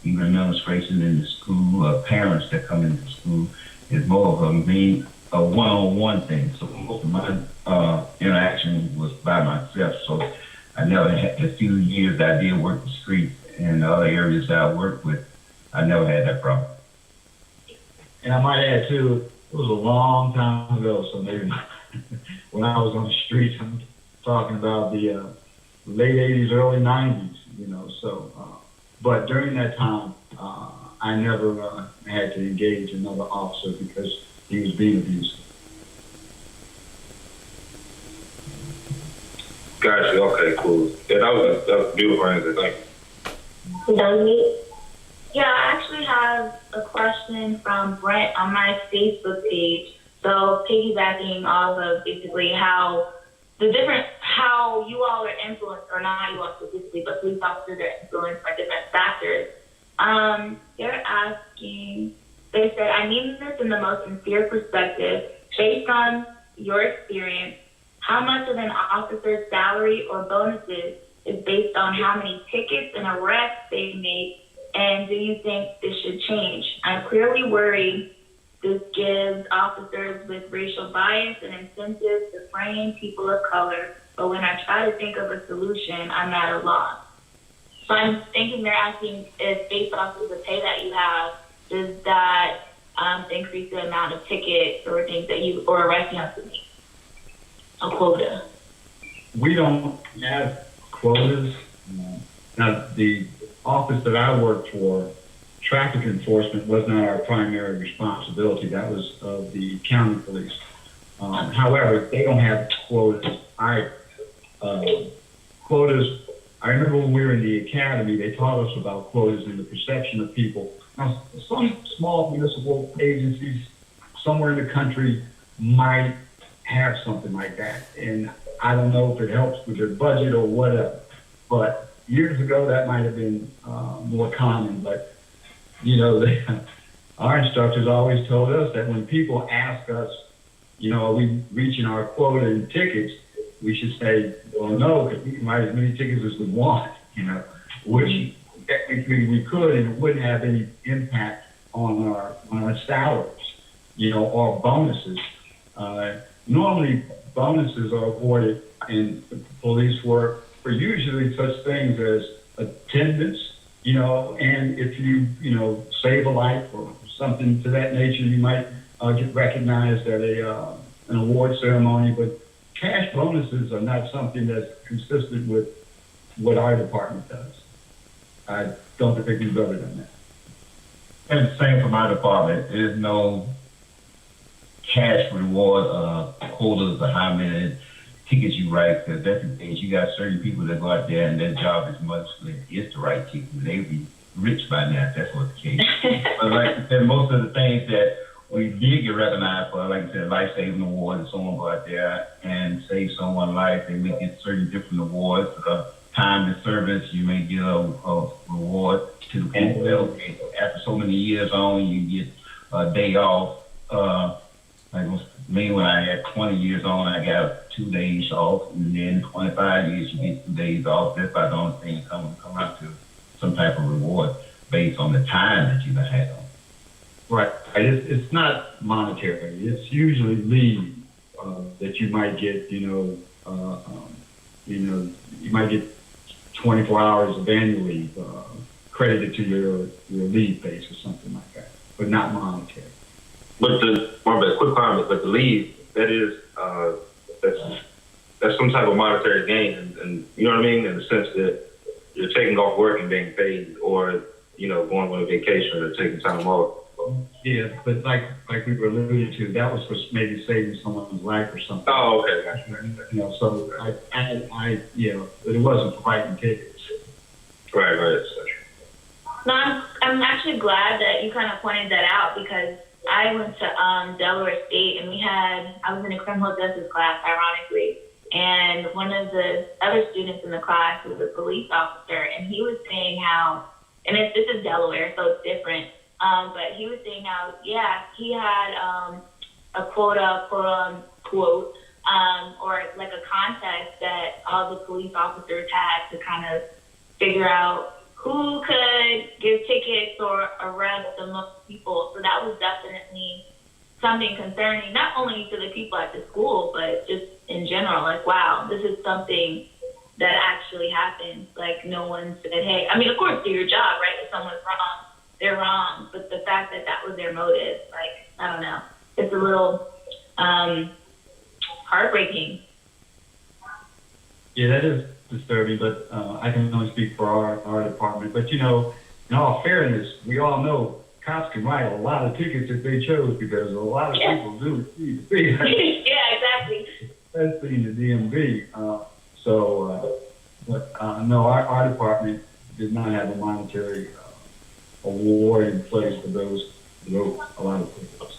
even administration in the school, parents that come into school, is more of a one-on-one thing. So most of my interaction was by myself. So I never had the few years that I did work the streets and the other areas that I worked with, I never had that problem. And I might add too, it was a long time ago, so maybe when I was on the streets, I'm talking about the late 80s, early 90s, but during that time, I never had to engage another officer because he was being abusive. Gotcha. Okay, cool. Yeah, that was a beautiful answer. Thank you. Dominique? Yeah, I actually have a question from Brent on my Facebook page. So piggybacking off of basically how you all are influenced, or not you all specifically, but police officers are influenced by different factors. They're asking, they said, I mean this in the most sincere perspective, based on your experience, how much of an officer's salary or bonuses is based on how many tickets and arrests they've made, and do you think this should change? I'm clearly worried this gives officers with racial bias an incentive to frame people of color but when I try to think of a solution, I'm at a loss. So I'm thinking they're asking if based off of the pay that you have, does that increase the amount of tickets or things that you, or arrest you have to meet? A quota? We don't have quotas. Now, the office that I worked for, traffic enforcement was not our primary responsibility. That was of the county police. However, they don't have quotas either. Quotas, I remember when we were in the academy, they taught us about quotas and the perception of people. Now, some small municipal agencies somewhere in the country might have something like that. And I don't know if it helps with their budget or whatever. But years ago, that might have been more common. But, you know, our instructors always told us that when people ask us, you know, are we reaching our quota in tickets, we should say, well, no, because we can write as many tickets as we want, you know, which technically we could, and it wouldn't have any impact on our salaries, you know, or bonuses. Normally, bonuses are awarded in police work for usually such things as attendance, you know, and if you, you know, save a life or something to that nature, you might get recognized at an award ceremony. But cash bonuses are not something that's consistent with what our department does. I don't think we've ever done that. And the same for my department. There's no cash reward, quotas or how many tickets you write. Because that's the thing. You got certain people that go out there and their job is mostly is to write tickets. They'd be rich by now if that's what the case. But like I said, most of the things that we did get recognized for, like I said, life-saving awards, and someone go out there and save someone's life, they may get certain different awards. Time in service, you may get a reward to the people that, okay, after so many years on, you get a day off. Like me, when I had 20 years on, I got 2 days off, and then 25 years, you get 2 days off. That's about the only thing come out to some type of reward based on the time that you've had on. Right. It's not monetary. It's usually leave that you might get. You might get 24 hours of annual leave credited to your leave base or something like that, but not monetary. But quick comment. But the leave, that is that's some type of monetary gain, and you know what I mean, in the sense that you're taking off work and being paid, or you know, going on a vacation or taking time off. Yeah, but like we were alluding to, that was for maybe saving someone's life or something. Oh, okay, gotcha. You know, so I you know, but it wasn't for fighting tickets. Right. No, I'm actually glad that you kind of pointed that out, because I went to Delaware State, and I was in a criminal justice class, ironically, and one of the other students in the class was a police officer, and he was saying how, and this is Delaware, so it's different. But he was saying how, yeah, he had a quota, quote unquote, or like a contest that all the police officers had to kind of figure out who could give tickets or arrest the most people. So that was definitely something concerning, not only to the people at the school, but just in general. Like, wow, this is something that actually happened. Like, no one said, hey, I mean, of course, do your job, right? If someone's wrong, they're wrong. But the fact that that was their motive, like, I don't know. It's a little heartbreaking. Yeah, that is disturbing, but I can only speak for our department. But, you know, in all fairness, we all know cops can write a lot of tickets if they chose, because a lot of people do need to see that. Yeah, exactly. Especially in the DMV. No, our department did not have a monetary award in place for those who wrote a lot of tickets.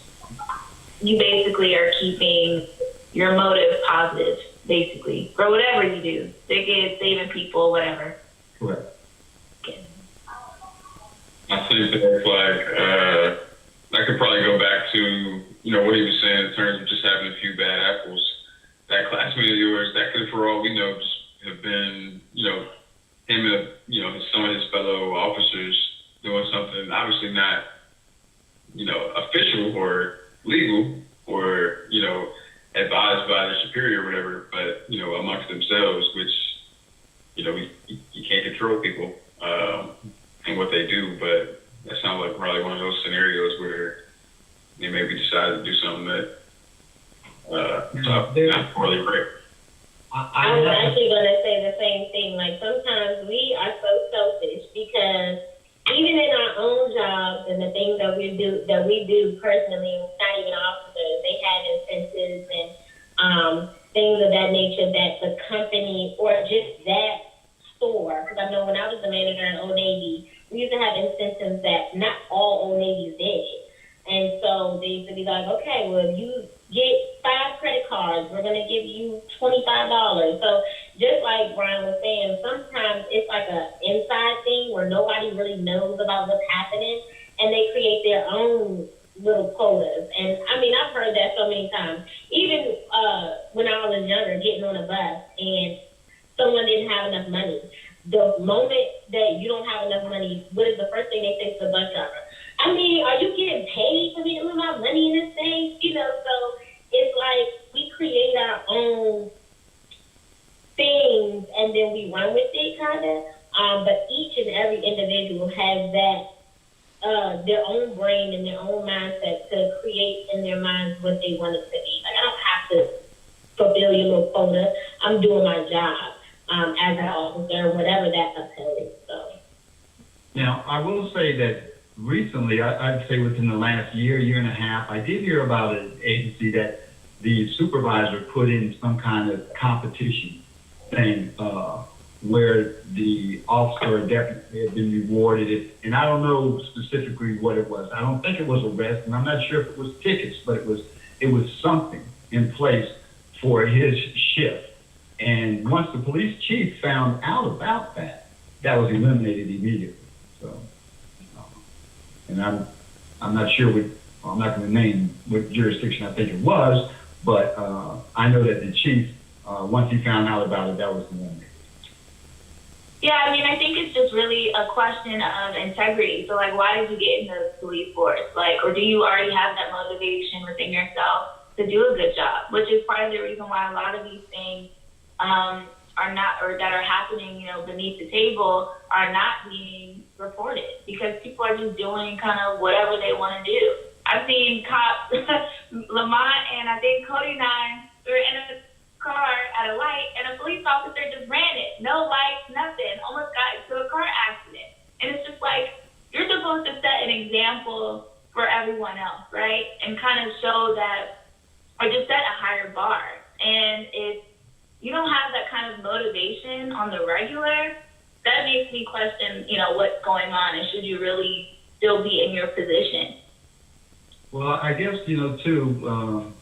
You basically are keeping your motive positive, basically, for whatever you do. Tickets, saving people, whatever. Correct. I think that's I could probably go back to, you know, what he was saying in terms of just having a few bad apples. That classmate of yours, that could, for all we know, just have been, you know, him and, you know, some of his fellow officers doing something obviously not, you know, official or legal or, you know, advised by their superior or whatever, but, you know, amongst themselves. control people and what they do, but that sounds like probably one of those scenarios where they maybe decide to do something that not poorly right. I was actually going to say the same thing. Like, sometimes we are so selfish because even in our own jobs and the things that we do personally, not even officers, they have incentives and things of that nature that the company or just that store, because I know when I was the manager in Old Navy, we used to have incentives that not all Old Navies did. And so they used to be like, okay, well, if you get 5 credit cards, we're going to give you $25. So just like Brian was saying, sometimes it's like a inside thing where nobody really knows about what's happening, and they create their own little quotas. And I mean, I've heard that so many times. Even when I was younger, getting on a bus and someone didn't have enough money. The moment that you don't have enough money, what is the first thing they say to the bus driver? I mean, are you getting paid for me to lose my money in this thing? You know, so it's like we create our own things and then we run with it, kind of. But each and every individual has that their own brain and their own mindset to create in their minds what they want it to be. Like, I don't have to fulfill your little quota. I'm doing my job as an officer, whatever that entails. So. Now, I will say that recently, I'd say within the last year and a half, I did hear about an agency that the supervisor put in some kind of competition thing where the officer or deputy had been rewarded. And I don't know specifically what it was. I don't think it was arrest, and I'm not sure if it was tickets, but it was something in place for his shift. And once the police chief found out about that, that was eliminated immediately. So, and I'm not sure I'm not going to name what jurisdiction I think it was, but I know that the chief, once he found out about it, that was eliminated. Yeah, I mean, I think it's just really a question of integrity. So, like, why did you get in the police force? Like, or do you already have that motivation within yourself to do a good job? Which is part of the reason why a lot of these things are not, or that are happening, you know, beneath the table, are not being reported because people are just doing kind of whatever they want to do. I've seen cops, Lamont and I think Cody and I were in a car at a light and a police officer just ran it. No lights, nothing. Almost got into a car accident. And it's just like, you're supposed to set an example for everyone else, right? And kind of show that, or just set a higher bar. And if you don't have that kind of motivation on the regular, that makes me question, you know, what's going on and should you really still be in your position? Well, I guess, you know, too,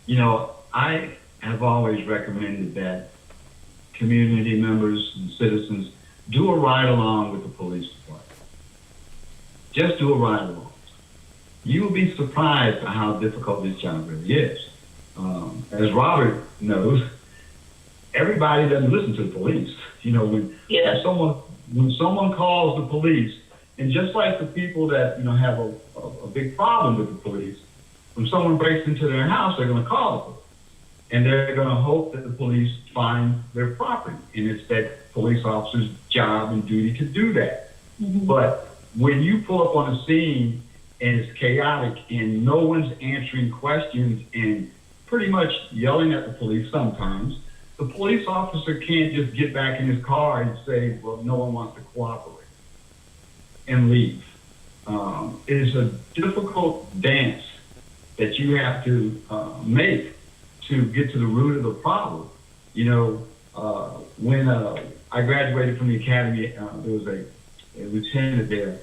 you know, I have always recommended that community members and citizens do a ride along with the police department. Just do a ride along. You will be surprised at how difficult this job really is. As Robert knows, everybody doesn't listen to the police. You know, when someone calls the police, and just like the people that, you know, have a big problem with the police, when someone breaks into their house, they're going to call the police. And they're going to hope that the police find their property. And it's that police officer's job and duty to do that. Mm-hmm. But when you pull up on a scene and it's chaotic and no one's answering questions and pretty much yelling at the police sometimes, the police officer can't just get back in his car and say, well, no one wants to cooperate and leave. It is a difficult dance that you have to make to get to the root of the problem. You know, when I graduated from the academy, there was a lieutenant there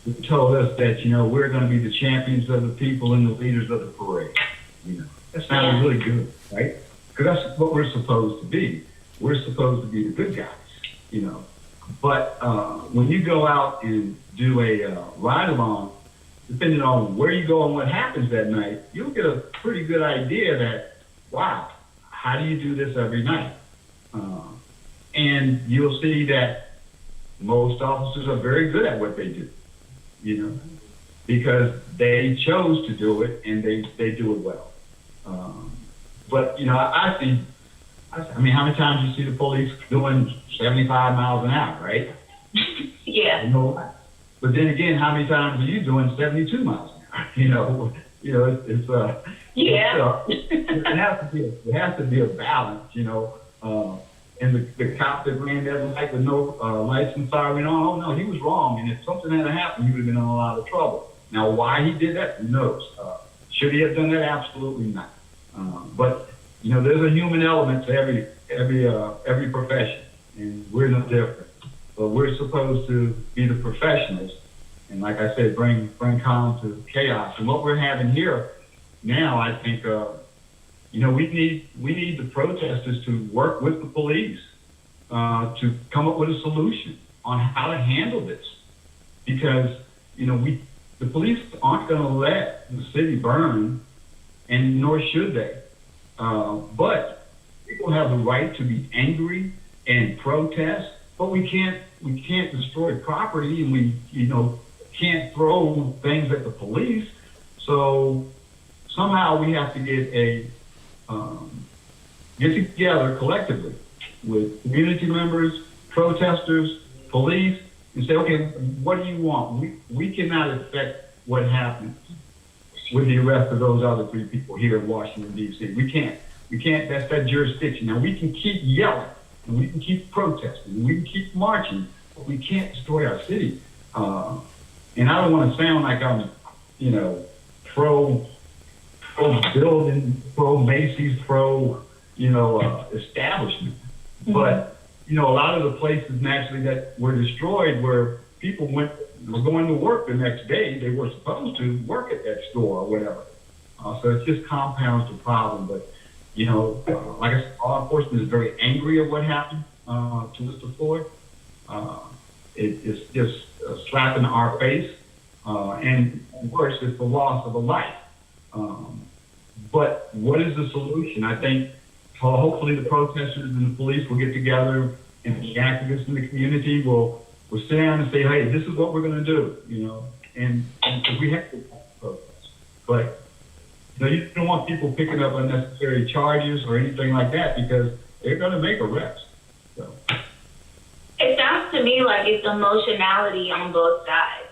who told us that, you know, we're going to be the champions of the people and the leaders of the parade. You know, that sounds really good, right? Because that's what we're supposed to be. We're supposed to be the good guys, you know. But when you go out and do a ride-along, depending on where you go and what happens that night, you'll get a pretty good idea that, wow, how do you do this every night? And you'll see that most officers are very good at what they do, you know, because they chose to do it and they do it well. But, you know, I I mean, how many times you see the police doing 75 miles an hour, right? Yeah. You know, but then again, how many times are you doing 72 miles an hour? Yeah. It has to be a balance, and the cop that ran that light with no license siren on, oh no, he was wrong. And if something had happened, he would have been in a lot of trouble. Now, why he did that, who knows? Should he have done that? Absolutely not. But there's a human element to every profession, and we're no different. But we're supposed to be the professionals, and like I said, bring calm to chaos. And what we're having here now, I think, we need the protesters to work with the police to come up with a solution on how to handle this, because the police aren't going to let the city burn, and nor should they. But people have the right to be angry and protest, but we can't destroy property, and we can't throw things at the police. So somehow we have to get together collectively with community members, protesters, police, and say, okay, what do you want? We cannot affect what happens with the arrest of those other 3 people here in Washington, D.C. We can't. That's that jurisdiction. Now, we can keep yelling, and we can keep protesting, and we can keep marching, but we can't destroy our city. And I don't want to sound like I'm, pro building, pro Macy's, pro, establishment. But, a lot of the places naturally that were destroyed where people were going to work the next day, they were supposed to work at that store or whatever. So it just compounds the problem. But, like I said, law enforcement is very angry at what happened to Mr. Floyd. It's just a slap in our face. And worse, it's the loss of a life. But what is the solution? I think hopefully the protesters and the police will get together, and the activists in the community will sit down and say, hey, this is what we're going to do, and we have to protest. But you don't want people picking up unnecessary charges or anything like that, because they're going to make arrests. So. It sounds to me like it's emotionality on both sides.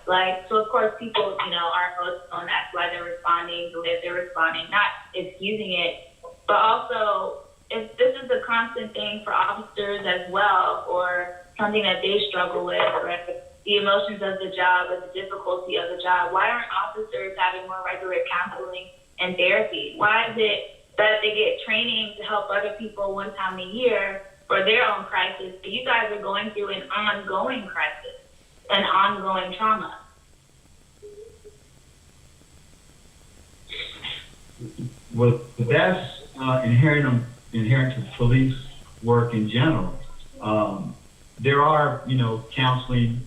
So of course people, are emotional, and that's why they're responding the way they're responding, not excusing it, but also if this is a constant thing for officers as well, or something that they struggle with, or the emotions of the job or the difficulty of the job, why aren't officers having more regular counseling and therapy? Why is it that they get training to help other people one time a year for their own crisis, but you guys are going through an ongoing crisis, an ongoing trauma? Well, that's inherent to police work in general. There are, counseling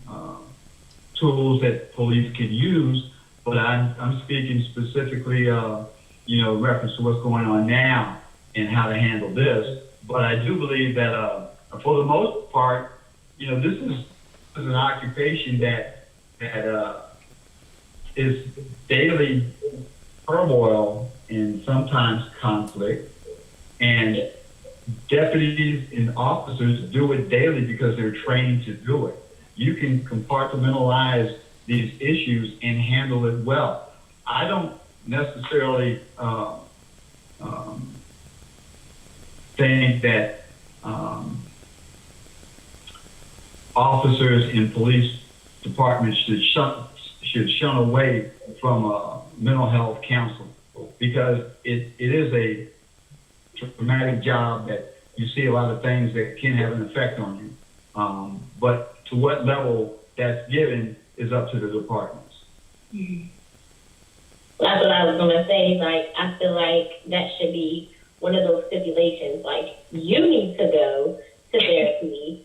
tools that police can use, but I'm speaking specifically, reference to what's going on now and how to handle this. But I do believe that, for the most part, this is an occupation that is daily turmoil and sometimes conflict, and deputies and officers do it daily because they're trained to do it. You can compartmentalize these issues and handle it well. I don't necessarily think that officers in police departments should shun away from mental health counseling, because it is a traumatic job that you see a lot of things that can have an effect on you. But to what level that's given is up to the departments. Mm-hmm. That's what I was going to say. I feel like that should be one of those stipulations. You need to go to therapy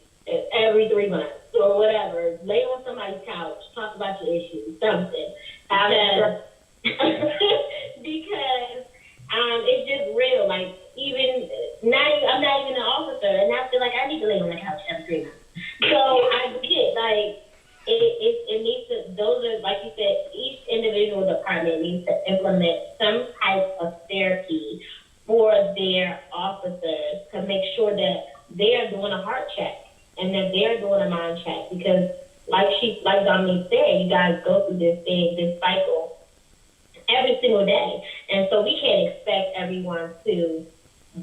every 3 months or whatever. Lay on somebody's couch, talk about your issues, something. Because it's just real. Even now, I'm not even an officer, and I feel like I need to lay on the couch every 3 months. So I get it needs to. Those are, like you said, each individual department needs to implement some type of therapy for their officers to make sure that they're doing a heart check and that they're doing a mind check, because like Dominique said, you guys go through this cycle every single day. And so we can't expect everyone to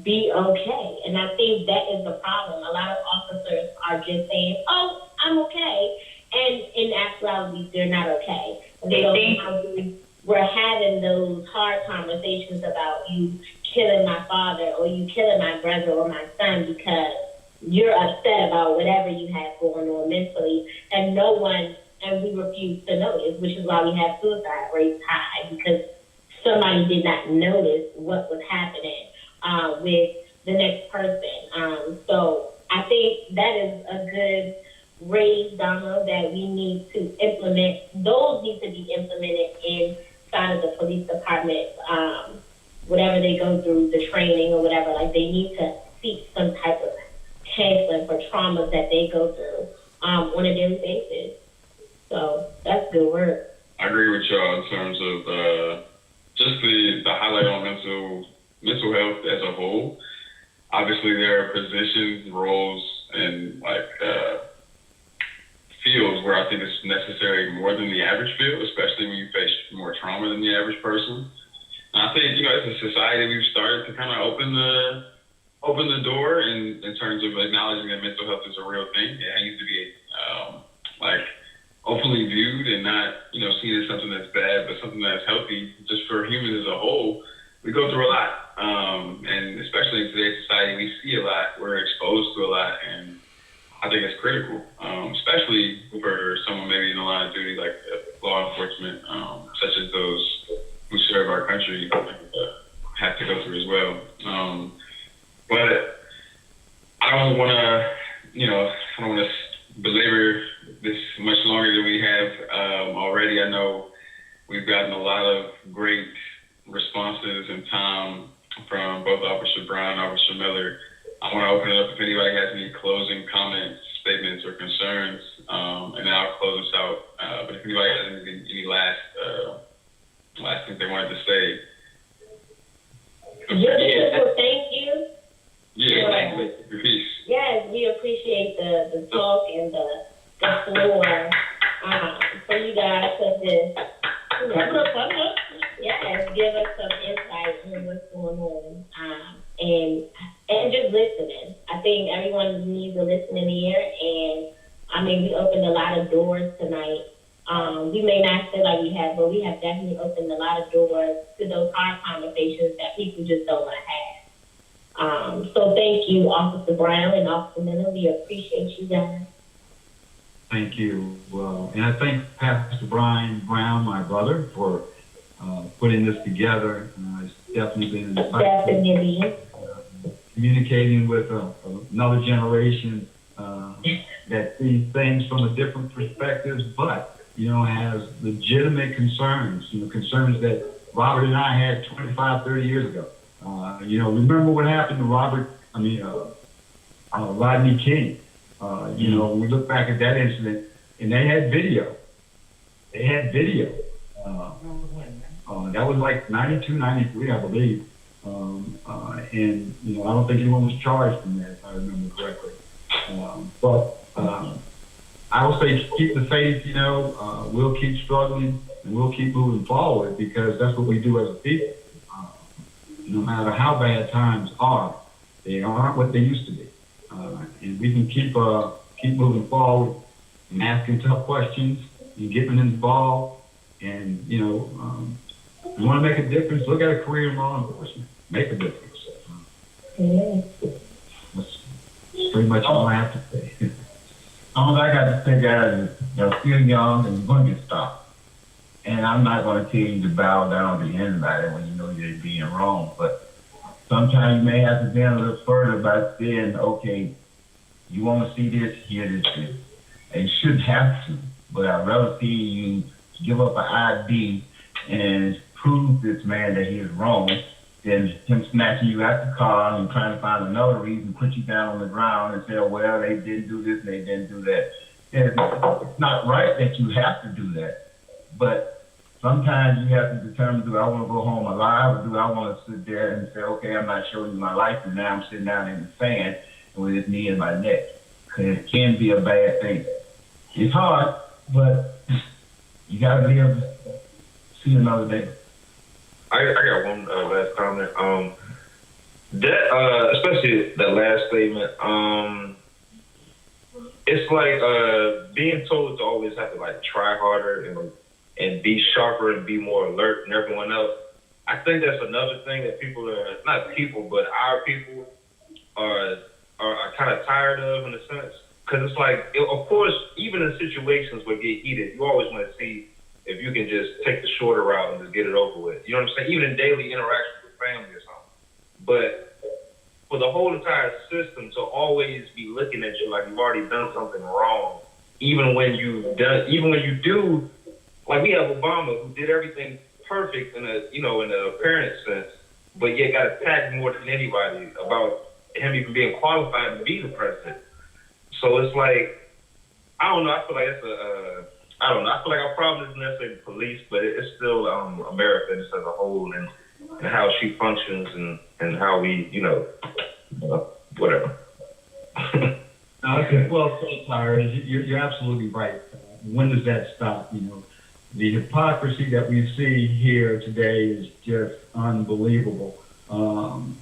be okay. And I think that is the problem. A lot of officers are just saying, oh, I'm okay. And in actuality, they're not okay. They don't know. We're having those hard conversations about you killing my father or you killing my brother or my son because you're upset about whatever you have going on mentally, and no one, and we refuse to notice, which is why we have suicide rates high, because somebody did not notice what was happening with the next person. So I think that is a good raise, Donald, that we need to implement. Those need to be implemented inside of the police department, whatever they go through, the training or whatever. Like, they need to seek some type of counseling for traumas that they go through on a daily basis. So that's good work. I agree with y'all in terms of just the highlight on mental health as a whole. Obviously, there are positions, roles, and fields where I think it's necessary more than the average field, especially when you face more trauma than the average person. And I think, as a society, we've started to kind of open the door in terms of acknowledging that mental health is a real thing. It needs to be openly viewed and not, seen as something that's bad, but something that's healthy just for humans as a whole. We go through a lot. And especially in today's society, we see a lot. We're exposed to a lot. And I think it's critical, especially for someone maybe in the line of duty like law enforcement, such as those who serve our country, have to go through as well. But I don't want to, belabor this much longer than we have already. I know we've gotten a lot of great responses and time from both Officer Brown and Officer Miller. I want to open it up if anybody has any closing comments, statements, or concerns, and then I'll close us out. But if anybody has any last thing they wanted to say. Well, thank you. Yeah, peace. Yes, we appreciate the talk and the floor for you guys to just, give us some insight on what's going on, and just listening. I think everyone needs a listening ear, and we opened a lot of doors tonight. We may not feel like we have, but we have definitely opened a lot of doors to those hard conversations that people just don't want to have. So thank you, Officer Brown and Officer Miller. We appreciate you guys. Thank you. And I thank Pastor Brian Brown, my brother, for putting this together. It's definitely been insightful. Communicating with another generation that sees things from a different perspective, but has legitimate concerns. Concerns that Robert and I had 25, 30 years ago. Remember what happened to Rodney King. We look back at that incident, and they had video. That was like 92, 93, I believe. And I don't think anyone was charged in that, if I remember correctly. But I will say keep the faith, we'll keep struggling, and we'll keep moving forward, because that's what we do as a people. No matter how bad times are, they aren't what they used to be. And we can keep moving forward and asking tough questions and getting involved. And, you want to make a difference, look at a career in law enforcement. Make a difference. That's pretty much all I have to say. All I got to say, guys, is you're still young and you're going to get stopped. And I'm not going to tell you to bow down to anybody when you know you're being wrong. But sometimes you may have to be a little further by saying, okay, you want to see this, here this is. And you shouldn't have to, but I'd rather see you give up an ID and prove this man that he is wrong than him snatching you out the car and trying to find another reason, put you down on the ground and say, oh, well, they didn't do this and they didn't do that. And it's not right that you have to do that, but sometimes you have to determine, do I want to go home alive, or do I want to sit there and say, okay, I'm not showing you my life, and now I'm sitting down in the sand with his knee in my neck. Because it can be a bad thing. It's hard, but you got to live, see another day. I got one last comment. That especially that last statement. It's like being told to always have to like try harder and be sharper and be more alert than everyone else. I think that's another thing that people are, not people, but our people are kind of tired of in a sense. Because it's like, of course, even in situations where get heated, you always want to see if you can just take the shorter route and just get it over with. You know what I'm saying? Even in daily interactions with family or something. But for the whole entire system to always be looking at you like you've already done something wrong, even when you do, like we have Obama who did everything perfect in a apparent sense, but yet got attacked more than anybody about him even being qualified to be the president. So it's like, I don't know. I feel like I don't know. I feel like our problem isn't necessarily the police, but it's still America just as a whole and how she functions and how we, whatever. Well, Tyrus, you're absolutely right. When does that stop? The hypocrisy that we see here today is just unbelievable. And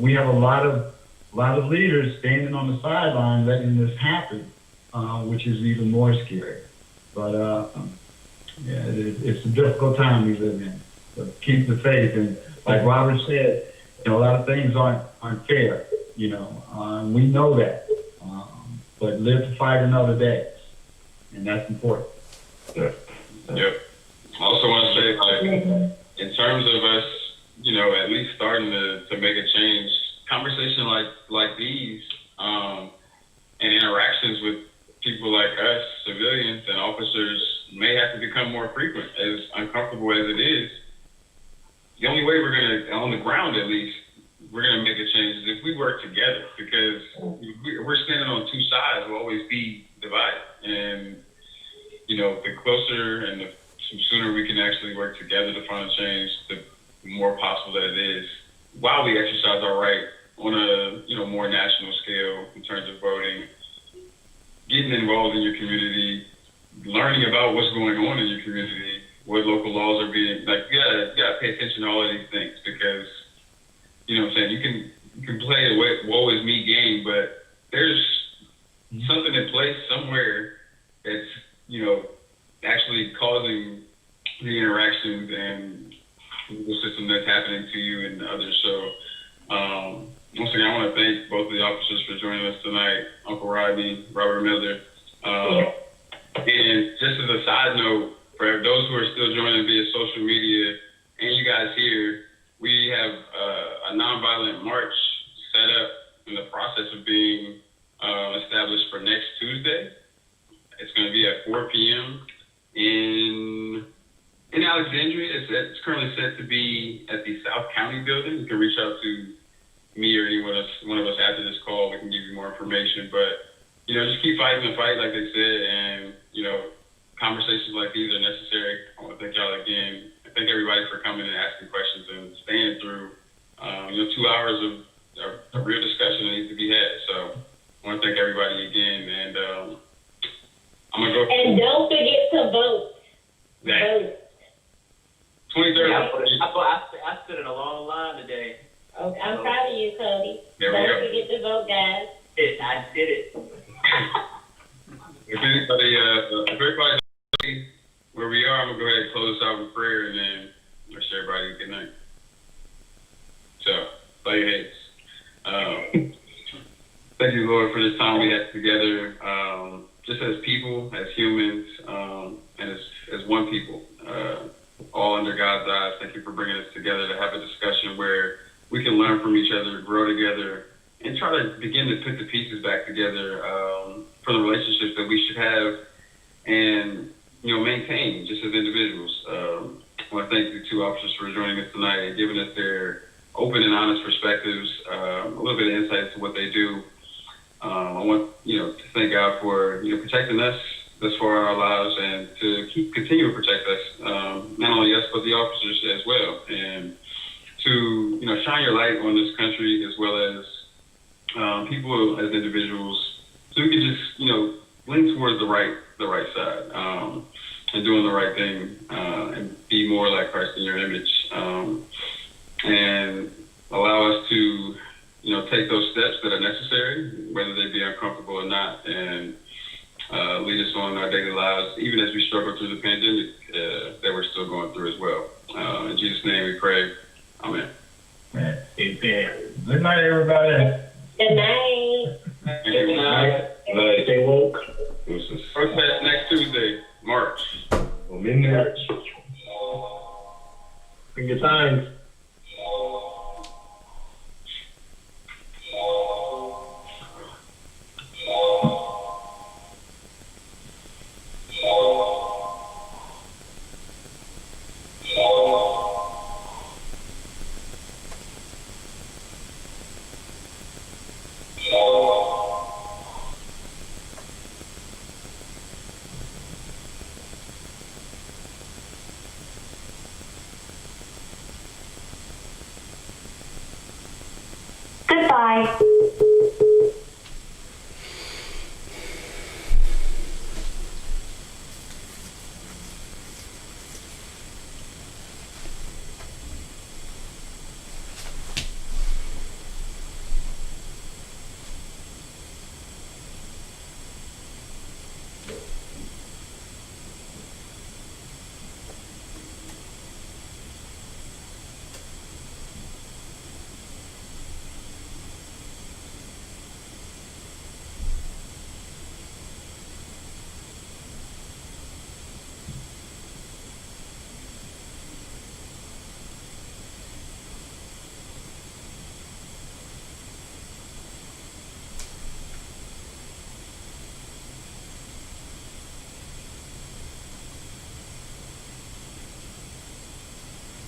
we have a lot of leaders standing on the sideline letting this happen, which is even more scary. But it's a difficult time we live in. But keep the faith, and like Robert said, a lot of things aren't fair. We know that, but live to fight another day, and that's important. Yeah. Yep. I also want to say, like, in terms of us, at least starting to make a change, conversation like these, and interactions with people like us, civilians and officers, may have to become more frequent. As uncomfortable as it is, the only way we're gonna, on the ground at least, we're gonna make a change is if we work together. Because if we're standing on two sides, we'll always be divided. And the closer and the sooner we can actually work together to find a change, the more possible that it is. While we exercise our right on a more national scale in terms of voting, getting involved in your community, learning about what's going on in your community, what local laws are being, like, you gotta pay attention to all of these things, because what I'm saying, you can play a woe is me game, but there's something in place somewhere that's actually causing the interactions and the system that's happening to you and others. So once again, I want to thank both of the officers for joining us tonight, Uncle Rodney, Robert Miller. And just as a side note, for those who are still joining via social media and you guys here, we have a nonviolent march set up in the process of being established for next Tuesday. It's going to be at 4 p.m. in Alexandria. It's currently set to be at the South County building. You can reach out to me or one of us after this call. We can give you more information. But, just keep fighting the fight, like they said. And, conversations like these are necessary. I want to thank y'all again. I thank everybody for coming and asking questions and staying through, 2 hours of real discussion that needs to be had. So I want to thank everybody again. And I'm going to go. And don't forget to vote. Vote. 23rd. Yeah, I stood in a long line today. Okay, I'm proud of you, Cody. There we Don't go. forget to vote, guys. I did it. If everybody's where we are, I'm going to go ahead and close out with prayer, and then wish everybody a good night. So, bow your heads. Thank you, Lord, for this time we had together, just as people, as humans, and as one people, all under God's eyes. Thank you for bringing us together to have a discussion where we can learn from each other, grow together, and try to begin to put the pieces back together for the relationships that we should have and, maintain just as individuals. I want to thank the two officers for joining us tonight and giving us their open and honest perspectives, a little bit of insight into what they do. I want, to thank God for, protecting us thus far in our lives, and to continue to protect us, not only us but the officers as well, and to shine your light on this country as well as people as individuals, so we can just lean towards the right side, and doing the right thing, and be more like Christ in your image, and allow us to take those steps that are necessary, whether they be uncomfortable or not, and lead us on our daily lives, even as we struggle through the pandemic that we're still going through as well. In Jesus' name we pray. Amen. Amen. Good night, everybody. Good night. Good night. Stay woke. First match next Tuesday, March. Midnight. Bring your signs. Goodbye.